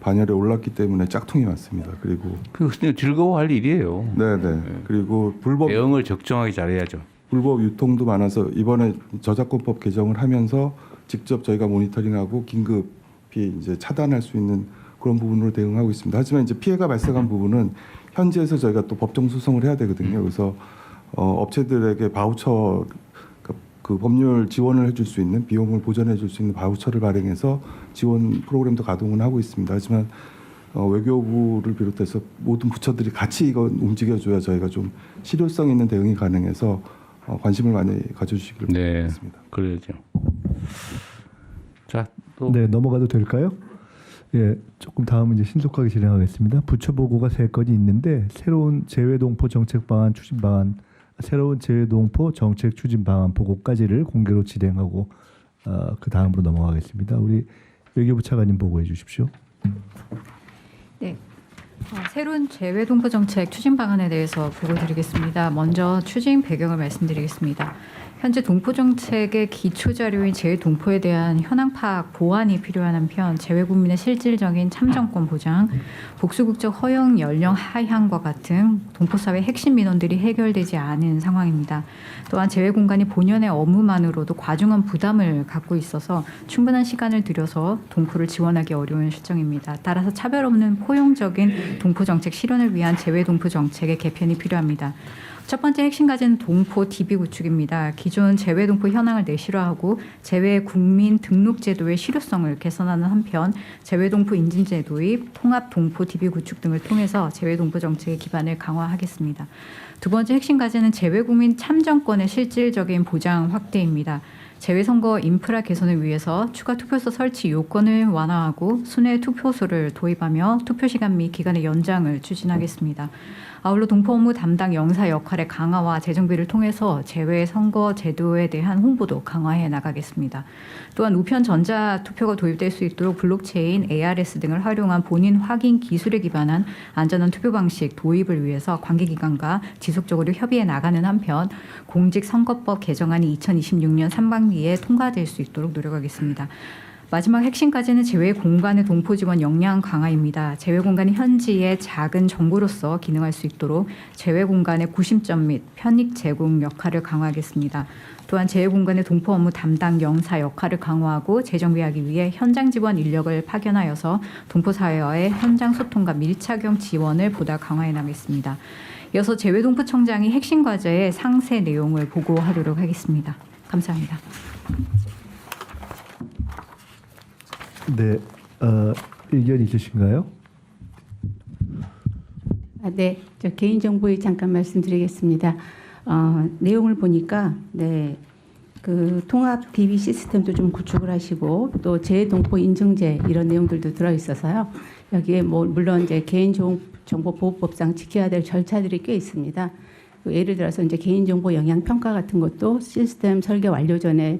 반열에 올랐기 때문에 짝퉁이 많습니다. 그리고 그냥 즐거워할 일이에요. 네네. 그리고 불법 대응을 적정하게 잘해야죠. 불법 유통도 많아서 이번에 저작권법 개정을 하면서 직접 저희가 모니터링하고 긴급히 이제 차단할 수 있는 그런 부분으로 대응하고 있습니다. 하지만 이제 피해가 발생한 부분은 현지에서 저희가 또 법정 소송을 해야 되거든요. 그래서 업체들에게 바우처 그 법률 지원을 해줄 수 있는 비용을 보전해줄 수 있는 바우처를 발행해서 지원 프로그램도 가동을 하고 있습니다. 하지만 외교부를 비롯해서 모든 부처들이 같이 이거 움직여줘야 저희가 좀 실효성 있는 대응이 가능해서 관심을 많이 가져주시기를 바라겠습니다. 그래야죠. 자, 네, 넘어가도 될까요? 예, 조금 다음 이제 신속하게 진행하겠습니다. 부처 보고가 3건이 있는데 새로운 재외동포 정책 방안 추진 방안, 새로운 재외동포 정책 추진 방안 보고까지를 공개로 진행하고 그 다음으로 넘어가겠습니다. 우리 외교부 차관님 보고해 주십시오. 네. 새로운 재외동포 정책 추진 방안에 대해서 보고드리겠습니다. 먼저 추진 배경을 말씀드리겠습니다. 현재 동포 정책의 기초 자료인 재외동포에 대한 현황 파악 보완이 필요한 한편 재외국민의 실질적인 참정권 보장, 복수국적 허용 연령 하향과 같은 동포 사회 핵심 민원들이 해결되지 않은 상황입니다. 또한 재외공간이 본연의 업무만으로도 과중한 부담을 갖고 있어서 충분한 시간을 들여서 동포를 지원하기 어려운 실정입니다. 따라서 차별 없는 포용적인 동포 정책 실현을 위한 재외동포 정책의 개편이 필요합니다. 첫 번째 핵심 과제는 동포 DB 구축입니다. 기존 재외동포 현황을 내실화하고 재외국민 등록제도의 실효성을 개선하는 한편 재외동포 인증제 도입, 통합 동포 DB 구축 등을 통해서 재외동포 정책의 기반을 강화하겠습니다. 두 번째 핵심 과제는 재외국민 참정권의 실질적인 보장 확대입니다. 재외선거 인프라 개선을 위해서 추가 투표소 설치 요건을 완화하고 순회 투표소를 도입하며 투표시간 및 기간의 연장을 추진하겠습니다. 아울러 동포 업무 담당 영사 역할의 강화와 재정비를 통해서 재외 선거 제도에 대한 홍보도 강화해 나가겠습니다. 또한 우편 전자 투표가 도입될 수 있도록 블록체인, ARS 등을 활용한 본인 확인 기술에 기반한 안전한 투표 방식 도입을 위해서 관계기관과 지속적으로 협의해 나가는 한편 공직선거법 개정안이 2026년 상반기에 통과될 수 있도록 노력하겠습니다. 마지막 핵심 과제는 재외 공간의 동포 지원 역량 강화입니다. 재외 공간이 현지의 작은 정부로서 기능할 수 있도록 재외 공간의 구심점 및 편익 제공 역할을 강화하겠습니다. 또한 재외 공간의 동포 업무 담당 영사 역할을 강화하고 재정비하기 위해 현장 지원 인력을 파견하여서 동포 사회와의 현장 소통과 밀착형 지원을 보다 강화해 나가겠습니다. 이어서 재외동포청장이 핵심 과제의 상세 내용을 보고하도록 하겠습니다. 감사합니다. 네, 의견 있으신가요? 네, 저 개인정보에 잠깐 말씀드리겠습니다. 내용을 보니까 그 통합 DB 시스템도 좀 구축을 하시고 또 재동포 인증제 이런 내용들도 들어 있어서요. 여기에 뭐 물론 이제 개인정보보호법상 지켜야 될 절차들이 꽤 있습니다. 예를 들어서 이제 개인정보 영향 평가 같은 것도 시스템 설계 완료 전에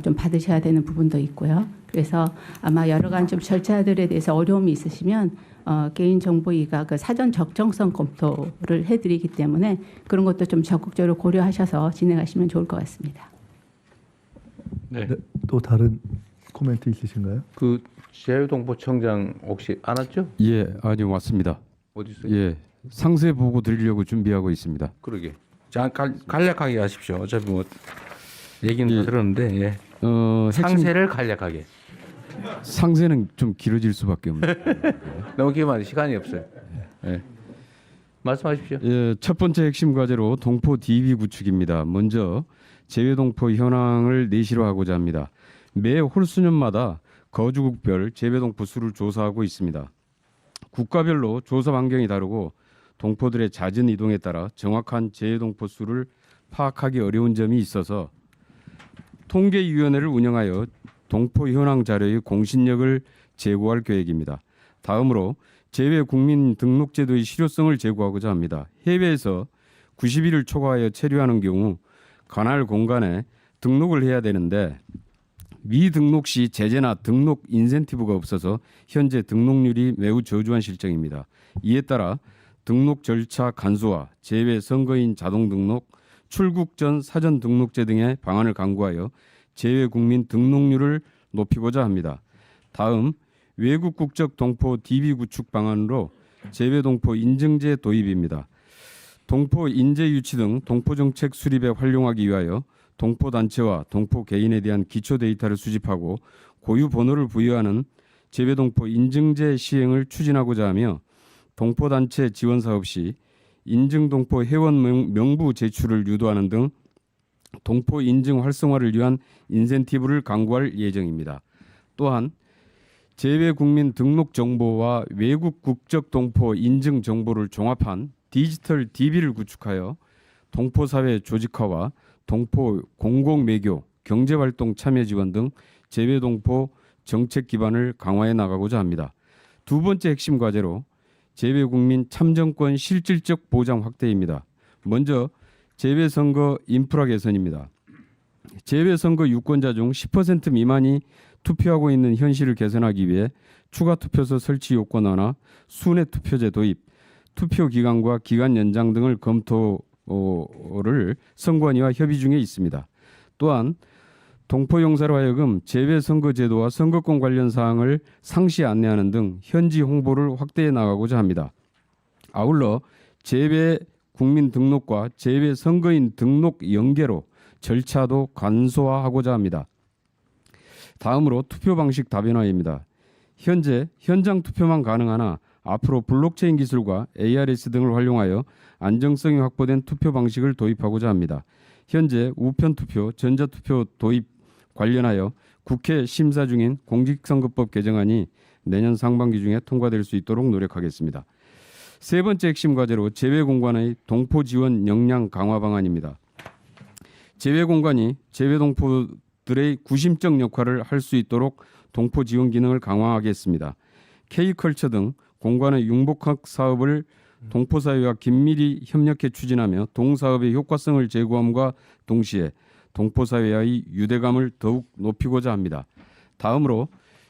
좀 받으셔야 되는 부분도 있고요. 그래서 아마 여러 가지 좀 절차들에 대해서 어려움이 있으시면 개인정보위가 그 사전 적정성 검토를 해드리기 때문에 그런 것도 좀 적극적으로 고려하셔서 진행하시면 좋을 것 같습니다. 네. 또 다른 코멘트 있으신가요? 그 재외동포청장 혹시 안 왔죠? 예, 아니 왔습니다. 어디 있어요? 예, 상세 보고 드리려고 준비하고 있습니다. 그러게. 자, 간략하게 하십시오. 어차피 뭐 얘기는 다 들었는데 예. 상세를 간략하게. 상세는 좀 길어질 수밖에 없네요. 너무 길면 시간이 없어요. 예. 말씀하십시오. 예, 첫 번째 핵심 과제로 동포 DB 구축입니다. 먼저 재외동포 현황을 내실화하고자 합니다. 매 홀수년마다 거주국별 재외동포 수를 조사하고 있습니다. 국가별로 조사 반경이 다르고 동포들의 잦은 이동에 따라 정확한 재외동포 수를 파악하기 어려운 점이 있어서 통계위원회를 운영하여 동포 현황 자료의 공신력을 제고할 계획입니다. 다음으로 재외 국민 등록제도의 실효성을 제고하고자 합니다. 해외에서 90일을 초과하여 체류하는 경우 관할 공간에 등록을 해야 되는데 미등록 시 제재나 등록 인센티브가 없어서 현재 등록률이 매우 저조한 실정입니다. 이에 따라 등록 절차 간소화, 재외 선거인 자동 등록, 출국 전 사전 등록제 등의 방안을 강구하여 재외 국민 등록률을 높이고자 합니다. 다음 외국 국적 동포 DB 구축 방안으로 재외 동포 인증제 도입입니다. 동포 인재 유치 등 동포 정책 수립에 활용하기 위하여 동포 단체와 동포 개인에 대한 기초 데이터를 수집하고 고유 번호를 부여하는 재외 동포 인증제 시행을 추진하고자 하며 동포 단체 지원 사업 시 인증 동포 회원 명부 제출을 유도하는 등 동포 인증 활성화를 위한 인센티브를 강구할 예정입니다. 또한 재외 국민 등록 정보와 외국 국적 동포 인증 정보를 종합한 디지털 DB를 구축하여 동포 사회 조직화와 동포 공공 매교, 경제활동 참여 지원 등 재외 동포 정책 기반을 강화해 나가고자 합니다. 두 번째 핵심 과제로 재외국민 참정권 실질적 보장 확대입니다. 먼저 재외선거 인프라 개선입니다. 재외선거 유권자 중 10% 미만이 투표하고 있는 현실을 개선하기 위해 추가 투표소 설치 요건 완화, 순회 투표제 도입, 투표 기간과 기간 연장 등을 검토를 선관위와 협의 중에 있습니다. 또한 동포 용사로 하여금 재외선거 제도와 선거권 관련 사항을 상시 안내하는 등 현지 홍보를 확대해 나가고자 합니다. 아울러 재외 국민 등록과 재외 선거인 등록 연계로 절차도 간소화하고자 합니다. 다음으로 투표 방식 다변화입니다. 현재 현장 투표만 가능하나 앞으로 블록체인 기술과 ARS 등을 활용하여 안정성이 확보된 투표 방식을 도입하고자 합니다. 현재 우편 투표, 전자 투표 도입 관련하여 국회 심사 중인 공직선거법 개정안이 내년 상반기 중에 통과될 수 있도록 노력하겠습니다. 세 번째 핵심 과제로 재외공관의 동포 지원 역량 강화 방안입니다. 재외공관이 재외동포들의 구심적 역할을 할 수 있도록 동포 지원 기능을 강화하겠습니다. K컬처 등 공관의 융복학 사업을 동포사회와 긴밀히 협력해 추진하며 동사업의 효과성을 제고함과 동시에 동포사회와의 유대감을 더욱 높이고자 합니다. 다음으로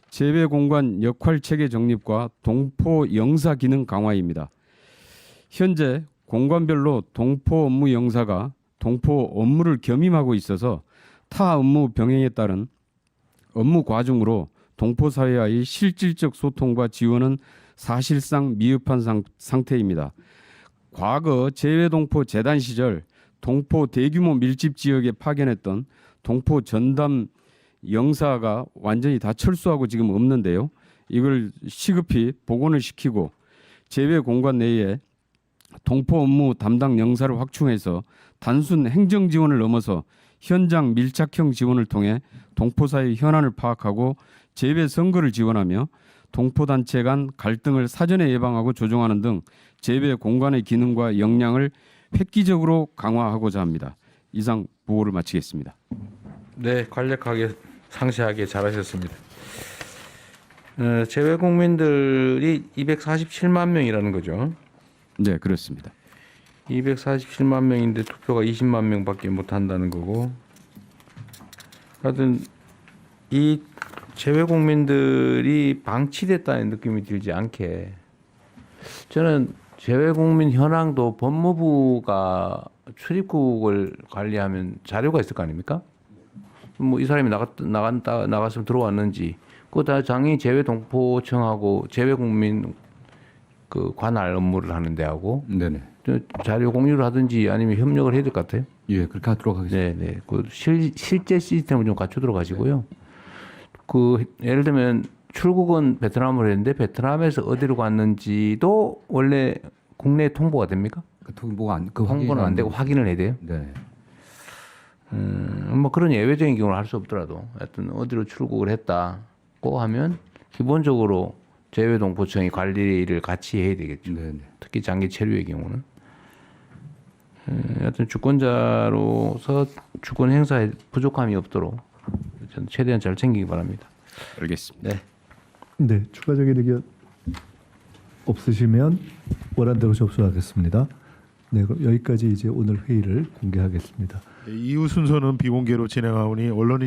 재외공관 역할체계 정립과 동포 영사 기능 강화입니다. 현재 공관별로 동포 업무 영사가 동포 업무를 겸임하고 있어서 타 업무 병행에 따른 업무 과중으로 동포 사회와의 실질적 소통과 지원은 사실상 미흡한 상태입니다. 과거 재외동포 재단 시절 동포 대규모 밀집 지역에 파견했던 동포 전담 영사가 완전히 다 철수하고 지금 없는데요. 이걸 시급히 복원을 시키고 재외공관 내에 동포 업무 담당 영사를 확충해서 단순 행정 지원을 넘어서 현장 밀착형 지원을 통해 동포사의 현안을 파악하고 재외 선거를 지원하며 동포단체 간 갈등을 사전에 예방하고 조정하는 등 재외 공간의 기능과 역량을 획기적으로 강화하고자 합니다. 이상 보고를 마치겠습니다. 네, 간략하게 상세하게 잘하셨습니다. 재외 국민들이 247만 명이라는 거죠. 네, 그렇습니다. 247만 명인데 투표가 20만 명밖에 못 한다는 거고. 하여튼 이 재외 국민들이 방치됐다는 느낌이 들지 않게 저는 재외 국민 현황도 법무부가 출입국을 관리하면 자료가 있을 거 아닙니까? 뭐 이 사람이 나갔으면 들어왔는지 그거 다 장애인 재외동포청하고 재외 국민 그 관할 업무를 하는 데하고 네네. 자료 공유를 하든지 아니면 협력을 해야 될 것 같아요. 예, 그렇게 하도록 하겠습니다. 네, 그 실제 시스템을 좀 갖추도록 하시고요. 그 예를 들면 출국은 베트남으로 했는데 베트남에서 어디로 갔는지도 원래 국내에 통보가 됩니까? 그 통보가 홍보는 안 되고 확인을 해야 돼요. 네. 뭐 그런 예외적인 경우를 할 수 없더라도 하여튼 어디로 출국을 했다고 하면 기본적으로 재외동포청이 관리를 같이 해야 되겠죠. 네네. 특히 장기 체류의 경우는. 하여튼 주권자로서 주권 행사에 부족함이 없도록 최대한 잘 챙기기 바랍니다. 알겠습니다. 네. 네, 추가적인 의견 없으시면 원안대로 접수하겠습니다. 네, 그럼 여기까지 이제 오늘 회의를 공개하겠습니다. 이후 순서는 비공개로 진행하오니 언론인